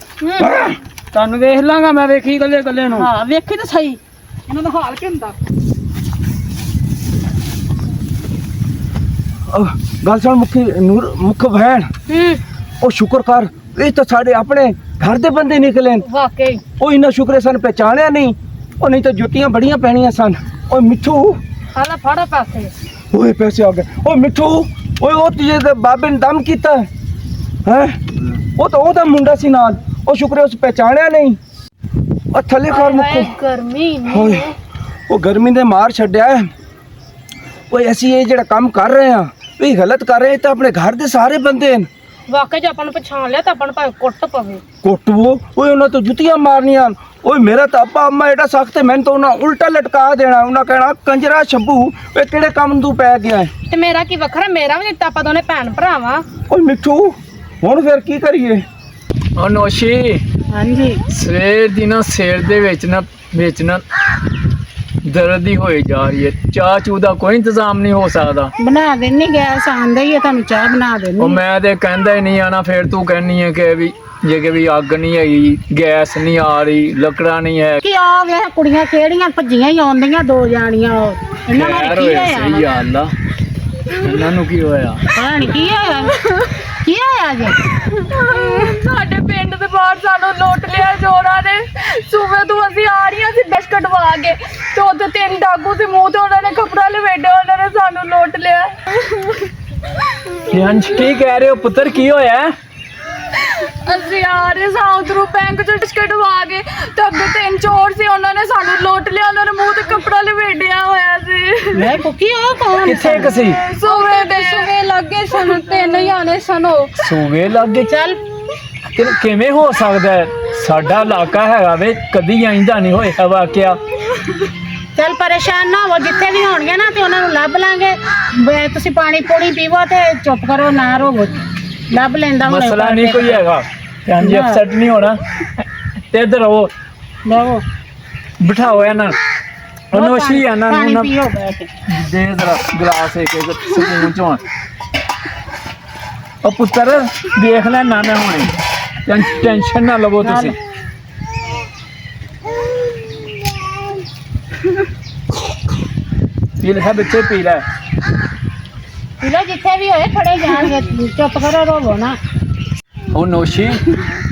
ਤੁਹਾਨੂੰ ਵੇਖ ਲਾਂਗਾ ਮੈਂ ਵੇਖੀ ਗੱਲੇ ਗੱਲੇ ਨੂੰ ਹਾਂ ਵੇਖੀ ਤਾਂ ਸਹੀ ਇਹਨਾਂ ਦਾ ਹਾਲ ਕੀ ਹੁੰਦਾ ਗੱਲ ਸੁਣ ਮੁੱਖ ਭੈਣ ਉਹ ਸ਼ੁਕਰ ਕਰ ਇਹ ਤਾਂ ਸਾਡੇ ਆਪਣੇ ਘਰ ਦੇ ਬੰਦੇ ਨਿਕਲੇ ਵਾਕਈ ਉਹ ਇੰਨਾ ਸ਼ੁਕਰ ਹੈ ਸਾਨੂੰ ਪਹਿਚਾਣਿਆ ਨਹੀਂ ਉਹ ਨਹੀਂ ਤਾਂ ਜੁੱਤੀਆਂ ਬੜੀਆਂ ਪੈਣੀਆਂ ਸਨ ਓਏ ਮਿੱਠੂ ਹਾਲਾ ਫੜਾ ਪੈਸੇ ਓਏ ਪੈਸੇ ਆ ਗਏ ਓਏ ਮਿੱਠੂ ਓਏ ਉਹ ਤੁਝੇ ਤੇ ਬਾਬੇ ਨੇ ਦਮ ਕੀਤਾ ਹੈ ਉਹ ਤਾਂ ਉਹਦਾ ਮੁੰਡਾ ਸੀ ਨਾਲ ਉਹ ਸ਼ੁਕਰ ਹੈ ਉਸ ਪਹਿਚਾਣਿਆ ਨਹੀਂ ਉਹ ਥੱਲੇ ਕਰ ਮੁੱਕੋ ਗਰਮੀ ਓਏ ਉਹ ਗਰਮੀ ਦੇ ਮਾਰ ਛੱਡਿਆ ਓਏ ਅਸੀਂ ਇਹ ਜਿਹੜਾ ਕੰਮ ਕਰ ਰਹੇ ਆ ਇਹ ਗਲਤ ਕਰ ਰਹੇ ਤਾਂ ਆਪਣੇ ਘਰ ਦੇ ਸਾਰੇ ਬੰਦੇ ਨੇ ਵਾਕਈ ਜੇ ਆਪਾਂ ਨੂੰ ਪਛਾਣ ਲਿਆ ਤਾਂ ਆਪਾਂ ਨੂੰ ਭਾਵੇਂ ਕੁੱਟ ਪਵੇ ਕੋਟਵੋ ਓਏ ਉਹਨਾਂ ਤੋਂ ਜੁੱਤੀਆਂ ਮਾਰਨੀਆਂ ਓਏ ਮੇਰਾ ਤਾਂ ਅੱਪਾ ਅੰਮਾ ਐਡਾ ਸਖਤ ਹੈ ਮੈਨੂੰ ਤਾਂ ਉਹਨਾਂ ਉਲਟਾ ਲਟਕਾ ਦੇਣਾ ਉਹਨਾਂ ਕਹਿਣਾ ਕੰਜਰਾ ਛੱਬੂ ਓਏ ਕਿਹੜੇ ਕੰਮ ਨੂੰ ਤੂੰ ਪੈ ਗਿਆ ਤੇ ਮੇਰਾ ਕੀ ਵੱਖਰਾ ਮੇਰਾ ਵੀ ਦਿੱਤਾ ਆਪਾਂ ਦੋਨੇ ਭੈਣ ਭਰਾਵਾਂ ਓਏ ਮਿੱਠੂ ਹੁਣ ਫਿਰ ਕੀ ਕਰੀਏ ਉਹ ਨੋਸ਼ੀ ਹਾਂਜੀ ਸਵੇਰ ਦੀ ਨਾ ਸਿਰ ਦੇ ਵਿੱਚ ਨਾ ਦਰਦ ਹੀ ਹੋਈ ਜਾ ਰਹੀ ਹੈ ਚਾਹ ਚੂ ਦਾ ਕੋਈ ਇੰਤਜ਼ਾਮ ਨਹੀਂ ਹੋ ਸਕਦਾ ਬਣਾ ਦੇਣੀ ਗੈਸ ਆਂਦਾ ਹੀ ਹੈ ਤੁਹਾਨੂੰ ਚਾਹ ਬਣਾ ਉਹ ਦੇਣੀ ਮੈਂ ਤੇ ਕਹਿੰਦਾ ਹੀ ਨਹੀਂ ਆਣਾ ਫਿਰ ਤੂੰ ਕਹਿੰਨੀ ਹੈ ਕਿ ਵੀ ਜੇ ਕਿ ਵੀ ਅੱਗ ਨਹੀਂ ਹੈਗੀ ਗੈਸ ਨਹੀਂ ਆ ਰਹੀ ਲੱਕੜਾਂ ਨਹੀਂ ਹੈ ਕੀ ਆ ਵੇਖ ਕੁੜੀਆਂ ਕਿਹੜੀਆਂ ਭੱਜੀਆਂ ਹੀ ਆਉਂਦੀਆਂ ਦੋ ਜਾਣੀਆਂ ਇਹਨਾਂ ਨਾਲ ਖੈਰ ਕੀ ਹੋਇਆ ਹੋਇਆ ਸਹੀ ਆ ਅੱਲਾ ਇਹਨਾਂ ਨੂੰ ਕੀ ਹੋਇਆ ਪਤਾ ਨੀ ਕੀ ਹੋਇਆ ਜੇ ਸਾਡੇ ਪਿੰਡ ਦੇ ਬਾਹਰ ਸਾਨੂੰ ਲੁੱਟ ਲਿਆ ਚੋਰਾਂ ਨੇ ਸੂਬੇ ਤੋਂ ਅਸੀਂ ਆ ਰਹੀਆਂ ਸੀ ਬਸ ਕਟਵਾ ਕੇ ਤੇ ਉੱਥੇ 3 ਡਾਕੂ ਸੀ ਮੂੰਹ ਤੇ ਉਹਨਾਂ ਨੇ ਕੱਪੜਾ ਲਵੇਟਿਆ ਉਹਨਾਂ ਨੇ ਸਾਨੂੰ ਲੁੱਟ ਲਿਆ ਯੰਜ ਕੀ ਕਹਿ ਰਹੇ ਹੋ ਪੁੱਤਰ ਕੀ ਹੋਇਆ ਅਸੀਂ ਆ ਰਹੇ ਸਾਂ ਉਧਰੋਂ ਬੈਂਕ ਚੋਂ ਕਟਵਾ ਕੇ ਤੇ ਅੱਗੇ 3 ਚੋਰ ਸੀ ਉਹਨਾਂ ਨੇ ਸਾਨੂੰ ਲੁੱਟ ਲਿਆ ਉਹਨਾਂ ਨੇ ਮੂੰਹ ਤੇ ਕੱਪੜਾ ਲਵੇਟਿਆ ਹੋਇਆ ਸੀ ਮੈਂ ਕੁਕੀ ਉਹ ਕੌਣ ਕਿੱਥੇ ਕਸੀ ਸੂਬੇ ਦੇ ਸੁਵੇ ਲੱਗੇ ਸਾਨੂੰ 3 ਜਾਣੇ ਸਨੋ ਸੂਵੇ ਲੱਗੇ ਚੱਲ ਕਿਵੇਂ ਹੋ ਸਕਦਾ ਹੈ? ਸਾਡਾ ਇਲਾਕਾ ਹੈਗਾ ਵੇ ਕਦੀ ਆਇੰਦਾ ਨਹੀਂ ਹੋਇਆ ਵਾਕਿਆ ਚੱਲ ਪਰੇਸ਼ਾਨ ਨਾ ਹੋ ਜਿੱਥੇ ਵੀ ਹੋਣਗੇ ਨਾ ਤੇ ਉਹਨਾਂ ਨੂੰ ਲੱਭ ਲਾਂਗੇ ਤੁਸੀਂ ਪਾਣੀ ਪੂਣੀ ਪੀਵੋ ਤੇ ਚੁੱਪ ਕਰੋ ਨਾ ਰੋਵੋ ਲੱਭ ਲੈਂਦਾ ਹੁਣੇ ਮਸਲਾ ਨਹੀਂ ਕੋਈ ਹੈਗਾ ਹਾਂਜੀ ਅਪਸੈਟ ਨਹੀਂ ਹੋਣਾ ਤੇ ਇਧਰ ਆਓ ਲਓ ਬਿਠਾਓ ਇਹਨਾਂ ਉਹਨੂੰ ਅਸ਼ੀ ਇਹਨਾਂ ਨੂੰ ਪਾਣੀ ਨਾ ਪੀਓ ਬੈ ਕੇ ਦੇ ਜਰਾ ਗਲਾਸ ਇੱਕ ਸਕੂਨ ਚੋਂ ਉਹ ਪੁੱਤਰ ਦੇਖ ਲੈ ਨਾ ਮੈਂ ਹੁਣੇ ਟੈਨਸ਼ਨ ਨਾ ਲਵੋ ਤੁਸੀਂ ਪੀ ਲੈ ਬੱਚੇ ਪੀ ਲੈ ਪਿਲਾ ਜਿੱਥੇ ਵੀ ਹੋਏ ਫੜੇ ਜਾਣਗੇ ਚੁੱਪ ਕਰੋ ਰੋਵੋ ਨਾ ਉਹ ਨੋਸ਼ੀ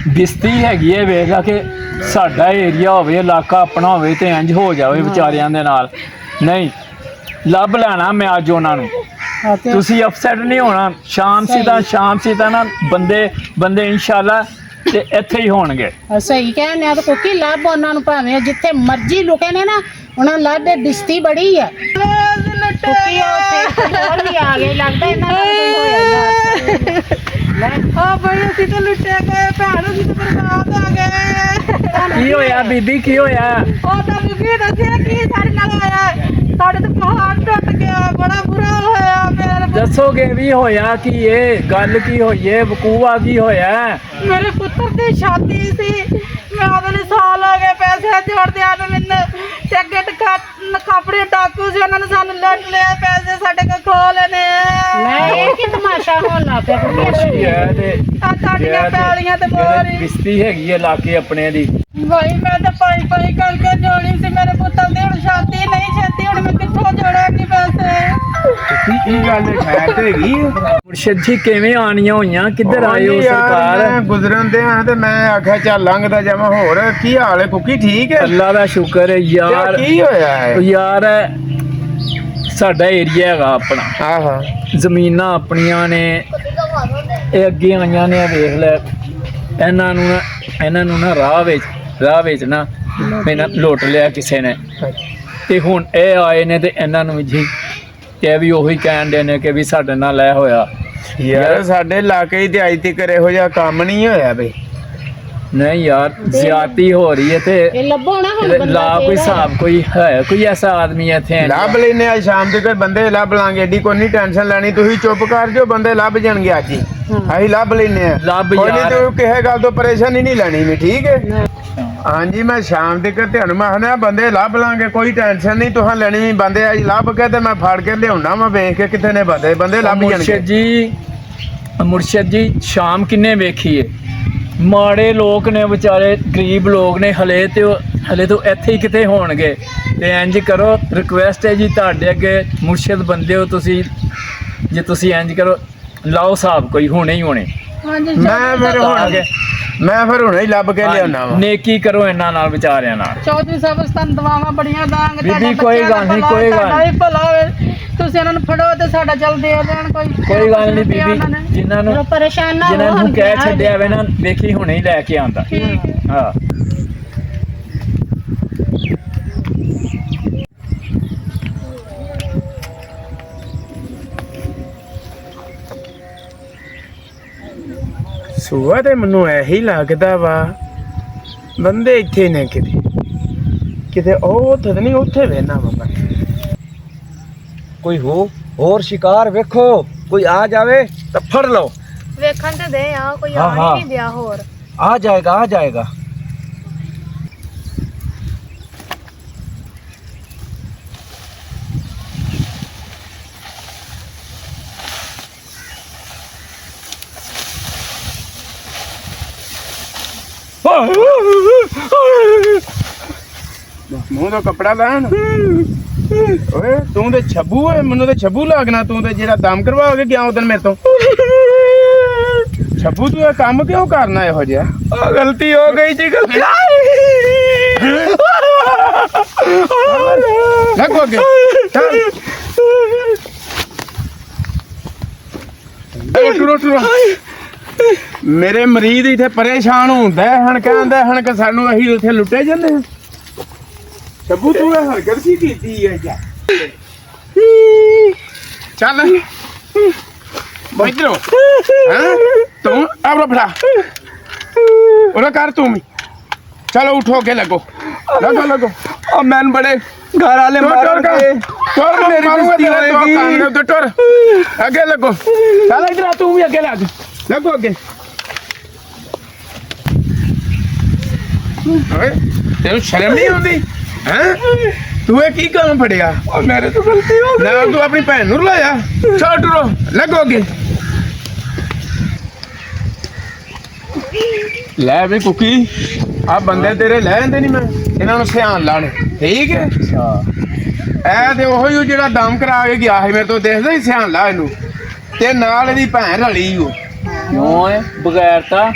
ਬਿਸਤੀ ਹੈਗੀ ਹੈ ਵੇਖ ਲਾ ਕਿ ਸਾਡਾ ਏਰੀਆ ਹੋਵੇ ਇਲਾਕਾ ਆਪਣਾ ਹੋਵੇ ਤੇ ਇੰਜ ਹੋ ਜਾਵੇ ਵਿਚਾਰਿਆਂ ਦੇ ਨਾਲ ਨਹੀਂ ਲੱਭ ਲੈਣਾ ਮੈਂ ਅੱਜ ਉਹਨਾਂ ਨੂੰ ਤੁਸੀਂ ਅਪਸੈਟ ਨਹੀਂ ਹੋਣਾ ਸ਼ਾਮ ਸੀ ਤਾਂ ਨਾ ਬੰਦੇ ਇਨਸ਼ਾਅੱਲਾ ਤੇ ਇੱਥੇ ਹੀ ਹੋਣਗੇ ਸਹੀ ਕਹਿੰਦੇ ਆ ਤਾਂ ਕੁਕੀ ਲੱਭ ਉਹਨਾਂ ਨੂੰ ਭਾਵੇਂ ਜਿੱਥੇ ਮਰਜ਼ੀ ਲੁਕੇ ਨੇ ਨਾ ਉਹਨਾਂ ਨੂੰ ਲੱਭੇ ਬਿਸਤੀ ਬੜੀ ਆ ਕੁਕੀ ਉਹ ਵੀ ਆ ਗਏ ਲੱਗਦਾ ਇਹਨਾਂ ਦਾ ਕੋਈ ਹੋਇਆ ਆ ਬਈ ਅਸੀਂ ਤਾਂ ਲੁੱਟੇ ਗਏ ਭੈਣ ਅਸੀਂ ਤਾਂ ਬਰਬਾਦ ਆ ਗਏ ਕੀ ਹੋਇਆ ਬੀਬੀ ਕੀ ਹੋਇਆ ਉਹ ਤਾਂ ਮੁਕੀ ਦੱਸਿਆ ਕੀ ਸਾਡੇ ਨਾਲ ਹੋਇਆ ਸਾਡੇ ਤਾਂ ਪਹਾੜ ਟੁੱਟ ਗਿਆ ਬੜਾ ਬੁਰਾ ਹੋਇਆ ਮੇਰੇ ਦੱਸੋਗੇ ਵੀ ਹੋਇਆ ਕੀ ਇਹ ਗੱਲ ਕੀ ਹੋਈ ਏ ਵਕੂਆ ਕੀ ਹੋਇਆ ਮੇਰੇ ਪੁੱਤਰ ਦੀ ਸ਼ਾਦੀ ਸੀ ਮੈਂ ਉਹਦੇ ਲਈ ਸਾਲ ਹੋ ਗਏ ਪੈਸੇ ਜੋੜਦਿਆਂ ਨੂੰ ਮੈਨੂੰ ਤੇ ਅੱਗੇ ਕੱਪੜੇ ਡਾਕੂ ਸੀ ਉਹਨਾਂ ਨੇ ਸਾਨੂੰ ਲੁੱਟ ਲਿਆ ਪੈਸੇ ਸਾਡੇ ਕੋਲ ਖੋਹ ਲੈਣੇ ਮੈਂ ਇਹ ਕੀ ਤਮਾਸ਼ਾ ਹੋਣ ਲੱਗ ਪਿਆ ਕੁਕੀ ਨੋਸ਼ੀ ਹੈ ਤੇ ਆ ਤੁਹਾਡੀਆਂ ਪੈਲੀਆਂ ਤੇ ਮੋਰੀ ਬਿਸਤੀ ਹੈਗੀ ਹੈ ਇਲਾਕੇ ਆਪਣੇ ਦੀ ਭਾਈ ਮੈਂ ਤਾਂ ਪਾਈ ਕਰਕੇ ਜੋੜੀ ਸੀ ਮੇਰੇ ਪੁੱਤਾਂ ਦੀ ਹੁਣ ਸ਼ਾਦੀ ਨਹੀਂ ਛੇਤੀ ਹੁਣ ਮੈਂ ਕਿੱਥੋਂ ਜੋੜਾਂਗੀ ਪੈਸੇ ਕੀ ਗੱਲ ਹੈ ਤੇ ਹੈਗੀ ਮੁਰਸ਼ਿਦ ਜੀ ਕਿਵੇਂ ਆਣੀਆਂ ਹੋਈਆਂ ਕਿੱਧਰ ਆਏ ਹੋ ਸਰਕਾਰ ਗੁਜ਼ਰਨ ਦੇ ਆ ਤੇ ਮੈਂ ਆਖਿਆ ਚੱਲ ਲੰਘਦਾ ਜਾਵਾਂ ਹੋਰ ਕੀ ਹਾਲ ਹੈ ਕੁਕੀ ਠੀਕ ਹੈ ਅੱਲਾ ਦਾ ਸ਼ੁਕਰ ਹੈ ਯਾਰ ਕੀ ਹੋਇਆ ਹੈ ਯਾਰ ਸਾਡਾ ਏਰੀਆ ਹੈਗਾ ਆਪਣਾ ਆਹਾ ਜ਼ਮੀਨਾਂ ਆਪਣੀਆਂ ਨੇ ਇਹ ਅੱਗੇ ਆਈਆਂ ਨੇ ਵੇਖ ਲੈ ਇਹਨਾਂ ਨੂੰ ਨਾ ਰਾਹ ਵਿੱਚ ਨਾ ਮੈਨਾਂ ਲੁੱਟ ਲਿਆ ਕਿਸੇ ਨੇ ਤੇ ਹੁਣ ਇਹ ਆਏ ਨੇ ਤੇ ਇਹਨਾਂ ਨੂੰ ਜੀ ਇਹ ਵੀ ਉਹੀ ਕਹਿਣ ਦੇ ਨੇ ਕਿ ਵੀ ਸਾਡੇ ਨਾਲ ਇਹ ਹੋਇਆ ਯਾਰ ਸਾਡੇ ਇਲਾਕੇ 'ਚ ਤੇ ਅੱਜ ਤੱਕ ਇਹੋ ਜਿਹਾ ਕੰਮ ਨਹੀਂ ਹੋਇਆ ਬਈ ਨਹੀਂ ਯਾਰ ਜ਼ਿਆਦਤੀ ਹੋ ਰਹੀ ਹੈ ਤੇ ਇਹ ਲੱਭੋ ਨਾ ਹੁਣ ਇਹਦੇ ਬੰਦਾ ਲਾ ਕੋਈ ਹਿਸਾਬ ਕੋਈ ਹੈ ਕੋਈ ਐਸਾ ਆਦਮੀ ਇੱਥੇ ਲੱਭ ਲੈਨੇ ਆ ਸ਼ਾਮ ਤੱਕ ਬੰਦੇ ਲੱਭ ਲਾਂਗੇ ਏਡੀ ਕੋਈ ਨਹੀਂ ਟੈਨਸ਼ਨ ਲੈਣੀ ਤੁਸੀਂ ਚੁੱਪ ਕਰ ਜਿਓ ਬੰਦੇ ਲੱਭ ਜਾਣਗੇ ਅੱਜ ਹੀ ਅਸੀਂ ਲੱਭ ਲੈਨੇ ਆ ਲੱਭ ਕੋਈ ਨਹੀਂ ਯਾਰ। ਤੂੰ ਕਿਸੇ ਗੱਲ ਤੋਂ ਪਰੇਸ਼ਾਨੀ ਨਹੀਂ ਲੈਣੀ ਵੀ ਠੀਕ ਹੈ ਹਾਂਜੀ ਮੈਂ ਸ਼ਾਮ ਤੱਕ ਤੁਹਾਨੂੰ ਮੈਂ ਕਹਿੰਦਾ ਬੰਦੇ ਲੱਭ ਲਾਂਗੇ ਕੋਈ ਟੈਨਸ਼ਨ ਨਹੀਂ ਤੁਸੀਂ ਲੈਣੀ ਵੀ ਬੰਦੇ ਅੱਜ ਲੱਭ ਕੇ ਤੇ ਮੈਂ ਫੜ ਕੇ ਲਿਆਉਣਾ ਮੈਂ ਵੇਖ ਕੇ ਕਿੱਥੇ ਨੇ ਬੰਦੇ ਲੱਭ ਜਾਣਗੇ ਮੁਰਸ਼ਿਦ ਜੀ ਮੁਰਸ਼ਦ ਜੀ ਸ਼ਾਮ ਕਿੰਨੇ ਵੇਖੀਏ, ਮਾੜੇ ਲੋਕ ਨੇ ਵਿਚਾਰੇ, ਗਰੀਬ ਲੋਕ ਨੇ, ਹਲੇ ਤੋਂ ਇੱਥੇ ਹੀ ਕਿਤੇ ਹੋਣਗੇ। ਤੇ ਇੰਜ ਕਰੋ, ਰਿਕੁਐਸਟ ਹੈ ਜੀ ਤੁਹਾਡੇ ਅੱਗੇ, ਮੁਰਸ਼ਦ ਬੰਦੇ ਹੋ ਤੁਸੀਂ, ਜੇ ਤੁਸੀਂ ਇੰਜ ਕਰੋ ਲਾਓ ਹਿਸਾਬ ਕੋਈ ਹੁਣੇ ਹੀ ਹੁਣੇ। ਮੈਂ ਫਿਰ ਹੁਣੇ ਹੀ ਲੱਭ ਕੇ ਲਿਆਉਣਾ ਵਾ। ਨੇਕੀ ਕਰੋ ਇਹਨਾਂ ਨਾਲ ਵਿਚਾਰਿਆਂ ਨਾਲ। ਚੌਧਰੀ ਸਾਹਿਬ ਤੁਹਾਨੂੰ ਦਵਾਵਾਂ ਬੜੀਆਂ ਦਾਂਗੇ, ਬੀਬੀ ਕੋਈ ਗੱਲ ਨਹੀਂ, ਕੋਈ ਗੱਲ ਨਹੀਂ, ਭਲਾ ਹੋਵੇ, ਤੁਸੀਂ ਇਹਨਾਂ ਨੂੰ ਫੜੋ ਤੇ ਸਾਡਾ ਜਲ ਦੇ ਦੇਣ ਕੋਈ ਗੱਲ ਨਹੀਂ ਬੀਬੀ, ਜਿਨ੍ਹਾਂ ਨੂੰ ਪਰੇਸ਼ਾਨ ਨਾ ਜਿਨ੍ਹਾਂ ਨੂੰ ਕਹਿ ਛੱਡਿਆ ਵੇ ਨਾ, ਵੇਖੀ ਹੁਣੇ ਹੀ ਲੈ ਕੇ ਆਂਦਾ। ਹਾਂ ਸੁਆ ਤੇ ਮੈਨੂੰ ਇਹੀ ਲੱਗਦਾ ਵਾ ਬੰਦੇ ਇੱਥੇ ਨੇ, ਕਿਤੇ ਉਹ ਤਾਂ ਨਹੀਂ, ਉੱਥੇ ਵੇਨਾ ਵਾ। ਕੋਈ ਹੋਰ ਸ਼ਿਕਾਰ ਵੇਖੋ, ਕੋਈ ਆ ਜਾਵੇ ਤਾਂ ਫੜ ਲਓ। ਵੇਖਣ ਤੇ ਦੇ ਆ, ਕੋਈ ਹਾਂ, ਆ ਹਾਂ। ਨਹੀਂ ਦਿਆ ਹੋਰ। ਆ ਜਾਏਗਾ। ਮੂੰਹ ਦਾ ਕੱਪੜਾ ਲੈਣ ਓਏ, ਤੂੰ ਤੇ ਛੱਬੂ ਓਏ, ਮੈਨੂੰ ਤੇ ਛੱਬੂ ਲੱਗਣਾ। ਤੂੰ ਤੇ ਜਿਹੜਾ ਦਮ ਕਰਵਾ ਕੇ ਗਿਆ ਉਦੋਂ ਮੇਰੇ ਤੋਂ। ਛੱਬੂ ਤੂੰ ਇਹ ਕੰਮ ਕਿਉਂ ਕਰਨਾ ਇਹੋ ਜਿਹਾ? ਗਲਤੀ ਹੋ ਗਈ ਜੀ, ਗਲਤੀ। ਲੱਗੋ ਅੱਗੇ ਚੱਲ। ਟੁਰੋ ਮੇਰੇ ਮਰੀਜ਼ ਇੱਥੇ ਪਰੇਸ਼ਾਨ ਹੁੰਦਾ ਹਨ, ਕਹਿੰਦੇ ਹਨ ਕਿ ਸਾਨੂੰ ਅਸੀਂ ਉੱਥੇ ਲੁੱਟੇ ਜਾਂਦੇ ਹਾਂ। ਛੱਬੂ ਤੂੰ ਇਹ ਹਰਕਤ ਕੀ ਕੀਤੀ ਹੈ ਜਾ? ਚੱਲ ਇਧਰੋਂ ਤੂੰ ਆਪਣਾ ਫੜਾ ਉਹਦਾ ਕਰ ਤੂੰ ਵੀ। ਚਲੋ ਉਠੋ ਕੇ ਲੱਗੋ। ਮੈਨ ਬੜੇ ਘਰ ਵਾਲੇ ਮਾਰ ਕੇ ਮੇਰੀ ਬੇਇੱਜ਼ਤੀ ਹੋਏਗੀ। ਟੁਰ ਅੱਗੇ ਲੱਗੋ। ਚੱਲ ਇਧਰ ਤੂੰ ਵੀ ਅੱਗੇ ਲੱਗ, ਲੱਗੋ ਅੱਗੇ। ਓਏ ਤੈਨੂੰ ਸ਼ਰਮ ਨਹੀਂ ਆਉਂਦੀ ਹੈ? ਤੂੰ ਇਹ ਕੀ ਕੰਮ ਫੜਿਆ? ਮੇਰੇ ਤੋਂ ਗਲਤੀ ਹੋ ਗਈ। ਨਾ ਤੂੰ ਆਪਣੀ ਭੈਣ ਨੂੰ ਰਲਾਇਆ। ਚਲ ਟੁਰੋ, ਲੱਗੋ ਅੱਗੇ। ਲੈ ਵੀ ਕੁਕੀ, ਆ ਬੰਦੇ ਤੇਰੇ ਲੈ ਜਾਂਦੇ ਨਹੀਂ, ਮੈਂ ਇਹਨਾਂ ਨੂੰ ਧਿਆਨ ਲਾਣ, ਠੀਕ ਹੈ? ਇਹ ਤੇ ਉਹੀ ਜਿਹੜਾ ਦਮ ਕਰਾ ਕੇ ਗਿਆ ਸੀ ਮੇਰੇ ਤੋਂ, ਦੇਖਦਾ ਹੀ ਧਿਆਨ ਲਾ ਇਹਨੂੰ। ਤੇ ਨਾਲ ਇਹਦੀ ਭੈਣ ਰਲੀ ਉਹ। ਕਿਉਂ ਏ ਬਗੈਰ ਤਾਂ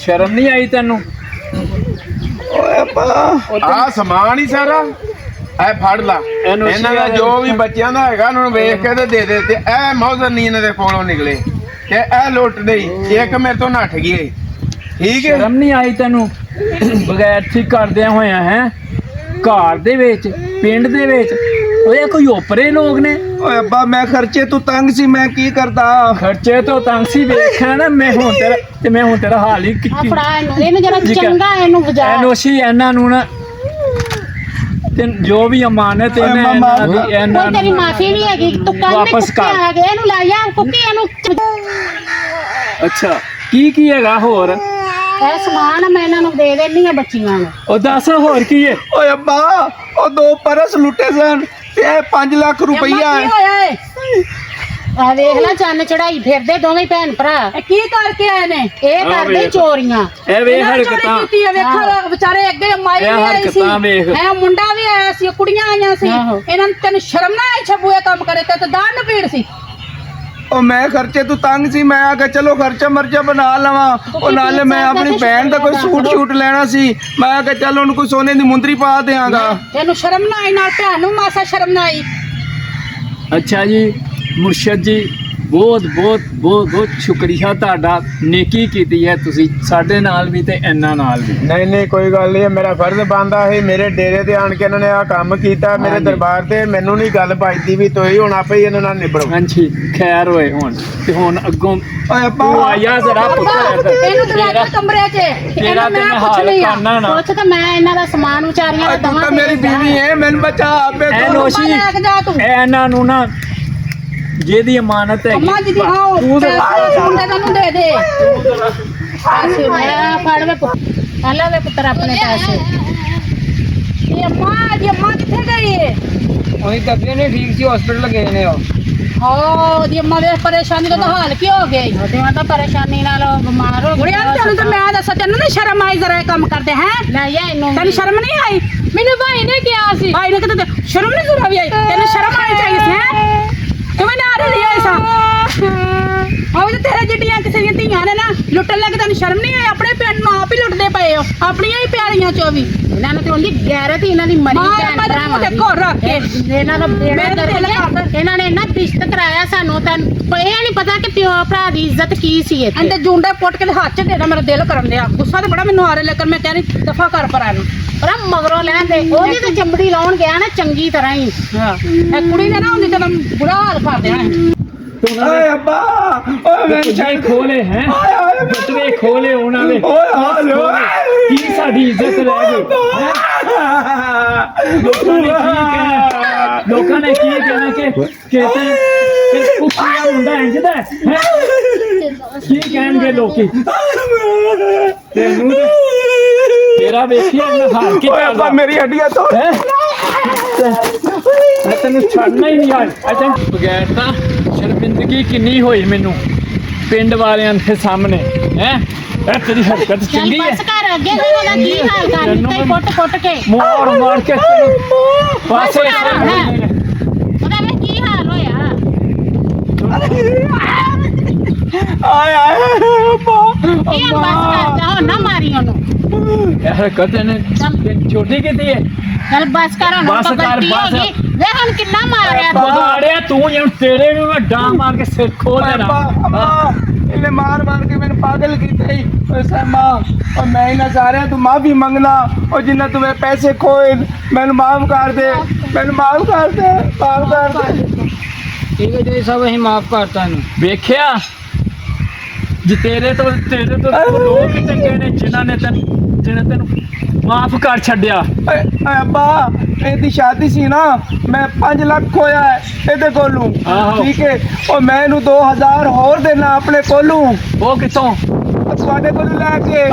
ਸ਼ਰਮ ਨਹੀਂ ਆਈ ਤੈਨੂੰ? ਆ ਸਮਾਨ ਹੀ ਸਾਰਾ ਇਹ ਫੜ ਲਾ। ਇਹਨਾਂ ਦਾ ਜੋ ਵੀ ਬੱਚਿਆਂ ਦਾ ਹੈਗਾ ਉਹਨਾਂ ਨੂੰ ਵੇਖ ਕੇ ਤੇ ਦੇ ਦੇ। ਤੇ ਇਹ ਮੌਜ਼ਰ ਨਹੀਂ ਇਹਨਾਂ ਦੇ ਕੋਲੋਂ ਨਿਕਲੇ ਤੇ ਇਹ ਲੁੱਟ ਦੇਈ। ਇੱਕ ਮੇਰੇ ਤੋਂ ਨੱਠ ਗਈ, ਠੀਕ ਹੈ? ਸ਼ਰਮ ਨਹੀਂ ਆਈ ਤੈਨੂੰ? ਬਗੈਰ ਠੀਕ ਕਰਦਿਆਂ ਹੋਇਆ ਹੈ ਘਰ ਦੇ ਵਿੱਚ, ਪਿੰਡ ਦੇ ਵਿੱਚ। ਓਏ ਕੋਈ ਓਪਰੇ ਲੋਕ ਨੇ। ਓਏ ਅੱਬਾ ਮੈਂ ਖਰਚੇ ਤੋਂ ਤੰਗ ਸੀ, ਮੈਂ ਕੀ ਕਰਦਾ? ਖਰਚੇ ਤੋਂ ਤੰਗ ਸੀ, ਵੇਖਿਆ ਨਾ ਮੈਂ ਹੁਣ ਤੇਰਾ ਹਾਲ ਹੀ ਕੀਤੀ। ਫੜਾ ਇਹਨੂੰ ਜਰਾ ਚੰਗਾ ਇਹਨੂੰ ਵਜਾ। ਨੋਸ਼ੀ ਇਹਨਾਂ ਨੂੰ ਨਾ, ਤੇ ਜੋ ਵੀ ਅਮਾਨਤ ਇਹਨਾਂ ਤੇਰੀ ਮਾਫੀ ਵੀ ਹੈਗੀ, ਤੂੰ ਕੱਲ ਵਾਪਸ ਕਰ। ਆ ਗਿਆ, ਇਹਨੂੰ ਲੈ ਜਾ ਕੁੱਕੀ ਇਹਨੂੰ। ਅੱਛਾ ਕੀ ਹੈਗਾ ਹੋਰ? ਇਹ ਸਮਾਨ ਮੈਂ ਇਹਨਾਂ ਨੂੰ ਦੇ ਦੇਣੀ ਆ ਬੱਚੀਆਂ ਨੂੰ। ਉਹ ਦੱਸ ਹੋਰ ਕੀ ਹੈ? ਓਏ ਅੱਬਾ ਉਹ 2 ਪਰਸ ਲੁੱਟੇ ਸਨ ਤੇ 5 ਲੱਖ ਰੁਪਈਆ ਕੀ ਹੋਇਆ ਏ? ਆ ਵੇਖ ਲੈ ਚੰਨ ਚੜਾਈ ਫਿਰਦੇ ਦੋਵੇਂ ਭੈਣ ਭਰਾ। ਕੀ ਕਰਕੇ ਆਏ ਨੇ? ਇਹ ਕਰਦੇ ਚੋਰੀਆਂ। ਇਹ ਵੇਖ ਹਰਕਤਾਂ, ਵੇਖੋ ਵਿਚਾਰੇ ਅੱਗੇ ਮਾਈ ਇਹ ਹਰਕਤਾਂ ਵੇਖ। ਐ ਮੁੰਡਾ ਵੀ ਆਇਆ ਸੀ, ਕੁੜੀਆਂ ਆਈਆਂ ਸੀ। ਇਹਨਾਂ ਨੂੰ ਤੈਨੂੰ ਸ਼ਰਮ ਨਾ ਆਈ? ਛੱਬੂ ਇਹ ਕੰਮ ਕਰੇ ਤੇ ਦਾੜ ਨੂੰ ਪੀੜ ਸੀ। ਉਹ ਮੈਂ ਖਰਚੇ ਤੋਂ ਤੰਗ ਸੀ, ਮੈਂ ਆ ਕੇ ਚਲੋ ਖਰਚਾ ਮਰਚਾ ਬਣਾ ਲਵਾਂ। ਉਹ ਨਾਲੇ ਮੈਂ ਆਪਣੀ ਭੈਣ ਦਾ ਕੋਈ ਸੂਟ ਲੈਣਾ ਸੀ, ਮੈਂ ਆ ਕੇ ਚੱਲ ਉਹਨੂੰ ਕੋਈ ਸੋਨੇ ਦੀ ਮੁੰਦਰੀ ਪਾ ਦਿਆਂਗਾ। ਤੈਨੂੰ ਸ਼ਰਮ ਨਾ ਆਈ? ਨਾਲ ਭੈਣ ਨੂੰ ਮਾਸਾ ਸ਼ਰਮ ਨਾ ਆਈ? ਅੱਛਾ ਜੀ ਮੁਰਸ਼ਦ ਜੀ, ਬਹੁਤ ਸ਼ੁਕਰੀਆ ਤੁਹਾਡਾ। ਨੇਕੀ ਕੀਤੀ ਹੈ ਤੁਸੀਂ ਸਾਡੇ ਨਾਲ ਵੀ ਤੇ ਇਹਨਾਂ ਨਾਲ ਵੀ। ਨਹੀਂ ਕੋਈ ਗੱਲ ਨਹੀਂ, ਮੇਰਾ ਫਰਜ਼ ਬਣਦਾ ਹੈ। ਮੇਰੇ ਡੇਰੇ ਤੇ ਆਣ ਕੇ ਇਹਨਾਂ ਨੇ ਆ ਕੰਮ ਕੀਤਾ, ਮੇਰੇ ਦਰਬਾਰ ਤੇ। ਮੈਨੂੰ ਨਹੀਂ ਗੱਲ ਪਾਈਦੀ ਵੀ ਤੁਸੀਂ ਹੁਣ ਆਪੇ ਹੀ ਇਹਨਾਂ ਨਾਲ ਨਿਬੜੋ। ਹਾਂਜੀ ਖੈਰ ਹੋਏ ਹੁਣ। ਤੇ ਹੁਣ ਅੱਗੋਂ ਓਏ ਅੱਬਾ ਆਇਆ ਜ਼ਰਾ ਪੁੱਤਰ ਇਹਨੂੰ ਦਰਵਾਜ਼ੇ ਕਮਰੇ 'ਚ ਤੇਰਾ ਤੇ ਮੈਂ ਹਾਲ ਕਰਨਾ ਨਾ। ਪੁੱਛ ਤੇ ਮੈਂ ਇਹਨਾਂ ਦਾ ਸਮਾਨ ਵਿਚਾਰੀਆਂ ਦਾ ਤੂੰ ਦਵਾਂ। ਤਾਂ ਮੇਰੀ ਬੀਵੀ ਹੈ, ਮੈਨੂੰ ਬਚਾ ਆਪੇ। ਇਹ ਨੋਸ਼ੀ ਇਹਨਾਂ ਨੂੰ ਨਾ ਜਿਹਦੀ ਅਮਾਨਤ ਹੈ ਅੰਮਾ ਜੀ ਦੀ ਆਓ ਮੁੰਡੇ ਨੂੰ ਦੇ ਦੇ ਪੈਸੇ। ਮੈਂ ਫੜ ਵੇ ਪਹਿਲਾਂ ਵੇ ਪੁੱਤਰ ਆਪਣੇ ਪੈਸੇ। ਇਹ ਅੰਮਾ ਕਿੱਥੇ ਗਈ ਏ? ਉਹੀ ਤਬੀਅਤ ਨਹੀਂ ਠੀਕ ਸੀ, ਹਸਪੀਟਲ ਗਏ ਨੇ ਉਹ। ਉਹਦੀ ਅੰਮਾ ਦੇ ਪਰੇਸ਼ਾਨੀ ਦਾ ਤਾਂ ਹਾਲ ਕੀ ਹੋ ਗਿਆ ਉਹਦੇ ਮਾਂ ਤਾਂ ਪਰੇਸ਼ਾਨੀ ਨਾਲ ਬਿਮਾਰ ਹੋ ਕੁੜੀਆਂ ਨੂੰ ਤੈਨੂੰ ਤਾਂ ਮੈਂ ਦੱਸਾਂ ਤੈਨੂੰ ਨਾ ਸ਼ਰਮ ਆਈ ਜ਼ਰਾ ਇਹ ਕੰਮ ਕਰਦੇ ਹੈ ਲੈ ਜਾ ਇਹਨੂੰ ਤੈਨੂੰ ਸ਼ਰਮ ਨਹੀਂ ਆਈ ਮੈਨੂੰ ਭਾਈ ਨੇ ਕਿਹਾ ਸੀ ਭਾਈ ਨੇ ਕਿਤੇ ਸ਼ਰਮ ਨਹੀਂ ਜ਼ਰਾ ਵੀ ਆਈ ਤੈਨੂੰ ਸ਼ਰਮ ਆਣੀ ਚਾਹੀਦੀ ਸੀ ਹੈ ਤੂੰ ਵੀ ਨਾ ਰਹੀ ਐਸਾ ਉਹ ਵੀ ਤੇਰੇ ਜਿੱਡੀਆਂ ਕਿਸੇ ਦੀਆਂ ਧੀਆਂ ਨੇ ਨਾ ਲੁੱਟਣ ਲੱਗ ਤੈਨੂੰ ਸ਼ਰਮ ਨਹੀਂ ਆਈ ਆਪਣੇ ਪਿੰਡ ਨੂੰ ਆਪ ਹੀ ਲੁੱਟਦੇ ਪਏ ਹੋ ਆਪਣੀਆਂ ਹੀ ਪਿਆਰੀਆਂ ਚੋਂ ਵੀ ਇਹਨਾਂ ਨੂੰ ਤੇ ਉਹਦੀ ਗੈਰਤ ਹੀ ਇਹਨਾਂ ਦੀ ਮਰੀ ਮਾਂ ਦੇ ਘਰ ਰੱਖ ਕੇ ਇਹਨਾਂ ਨੂੰ ਮੇਰੇ ਤੇ ਦਿਲ ਕਰਦਾ। ਇਹਨਾਂ ਨੇ ਇੰਨਾ ਰਿਸ਼ਤ ਕਰਾਇਆ ਸਾਨੂੰ ਤਾਂ ਇਹ ਨਹੀਂ ਪਤਾ ਕਿ ਪਿਓ ਭਰਾ ਦੀ ਇੱਜ਼ਤ ਕੀ ਸੀ ਇੱਥੇ ਅੰਦੇ ਜੁੰਡੇ ਪੁੱਟ ਕੇ ਹੱਥ 'ਚ ਦੇਣਾ ਮੇਰਾ ਦਿਲ ਕਰਨ ਦਿਆ ਗੁੱਸਾ ਤੇ ਬੜਾ ਮੈਨੂੰ ਆ ਰਿਹਾ ਲੇਕਿਨ ਮੈਂ ਕਹਿੰਦੀ ਦਫਾ ਕਰ ਪਰਾਂ ਨੂੰ ਪਰ ਮਗਰੋਂ ਲੈਣ ਦੇ ਉਹਦੀ ਤਾਂ ਚੰਬੜੀ ਲਾਉਣ ਗਿਆ ਨਾ ਚੰਗੀ ਤਰ੍ਹਾਂ ਹੀ ਹਾਂ ਇਹ ਕੁੜੀ ਨੇ ਨਾ ਹੁੰਦੀ ਤਾਂ ਬੁਰਾ ਹਾਲ ਕਰ ਦੇਣਾ ਓਏ ਅੱਬਾ ਓਏ ਮੈਂ ਚਾਹੇ ਖੋਲੇ ਹੈ ਬਟਵੇ ਖੋਲੇ ਉਹਨਾਂ ਦੇ ਓਏ ਹਾਲ ਓਏ ਕੀ ਸਾਡੀ ਇੱਜ਼ਤ ਰਹਿ ਗਈ ਹੈਂ? ਲੋਕਾਂ ਨੇ ਕੀ ਕਹਿਣਾ ਕਿ ਪੁੱਛਿਆ ਮੁੰਡਾ ਇੰਜਦਾ ਹੈ ਕੀ ਕਹਿਣਗੇ ਲੋਕੀ ਤੈਨੂੰ ਤੇਰਾ ਵੇਖਿਆ ਨਾ ਹਾਲ ਕੀ ਓਏ ਅੱਬਾ ਮੇਰੀ ਹੱਡੀਆਂ ਤੋੜ ਮੈਂ ਤੈਨੂੰ ਛੱਡਣਾ ਹੀ ਨਹੀਂ ਅੱਛਾ ਬਗੈਰ ਤਾਂ ਸ਼ਰਮਿੰਦਗੀ ਕਿੰਨੀ ਹੋਈ ਮੈਨੂੰ ਪਿੰਡ ਵਾਲਿਆਂ ਦੇ ਸਾਹਮਣੇ ਹੈ ਇਹ ਤੇਰੀ ਹਰਕਤ ਚੱਲ ਚੰਗੀ ਹੈ ਬਸ ਕਰ ਅੱਗੇ ਉਹਦਾ ਕੀ ਹਾਲ ਕਰ ਦਿੱਤਾ ਕੁੱਟ ਕੇ ਮਾਰ ਕੇ ਪਾਸੇ ਉਹਦਾ ਵੇ ਕੀ ਹਾਲ ਹੋਇਆ ਆਏ ਆਏ ਅੱਬਾ ਇਹ ਬਸ ਕਰ ਜਾ ਨਾ ਮਾਰੀ ਉਹਨੂੰ ਇਹ ਹਰਕਤ ਨੇ ਛੋਟੀ ਕੀਤੀ ਹੈ ਚੱਲ ਬਸ ਕਰ ਹੁਣ ਬਸ ਤਾਂ ਕਰ, ਗਲਤੀ ਹੋ ਬਸ। ਗਈ ਵੇ ਹੁਣ ਕਿੰਨਾ ਮਾਰਿਆ ਤੂੰ ਬਗਾੜਿਆ ਤੂੰ ਜਿਵੇਂ ਤੇਰੇ ਨੂੰ ਮੈਂ ਡਾਂ ਮਾਰ ਕੇ ਸਿਰ ਖੋਲ ਦੇਣਾ ਅੱਬਾ ਇਹਨੇ ਮਾਰ ਕੇ ਮੈਨੂੰ ਪਾਗਲ ਕੀਤਾ ਹੀ ਓਏ ਸੈਮਾ ਓ ਮੈਂ ਇਹਨਾਂ ਸਾਰਿਆਂ ਤੋਂ ਮਾਫੀ ਮੰਗਣਾ ਓ ਜਿੰਨਾ ਤੂੰ ਮੇਰੇ ਪੈਸੇ ਖੋਏ ਮੈਨੂੰ ਮਾਫ ਕਰ ਦੇ ਮਾਫ ਕਰ ਦੇ ਠੀਕ ਹੈ ਜੀ ਸਭ ਅਸੀਂ ਮਾਫ ਕਰਤਾ ਇਹਨੂੰ ਵੇਖਿਆ ਜੇ ਤੇਰੇ ਤੋਂ ਲੋਕ ਚੰਗੇ ਨੇ ਜਿਨ੍ਹਾਂ ਨੇ ਤੈਨੂੰ ਮਾਫ ਕਰ ਛੱਡਿਆ ਓਏ ਅੱਬਾ ਇਹਦੀ ਸ਼ਾਦੀ ਸੀ ਨਾ ਮੈਂ 5 ਲੱਖ ਖੋਇਆ ਹੈ ਇਹਦੇ ਕੋਲੋਂ ਆਹੋ। ਠੀਕ ਹੈ ਓ ਮੈਂ ਇਹਨੂੰ 2000 ਹੋਰ ਦੇਣਾ ਆਪਣੇ ਕੋਲੋਂ ਉਹ ਕਿੱਥੋਂ ਤੁਹਾਡੇ ਕੋਲੋਂ ਲੈ ਕੇ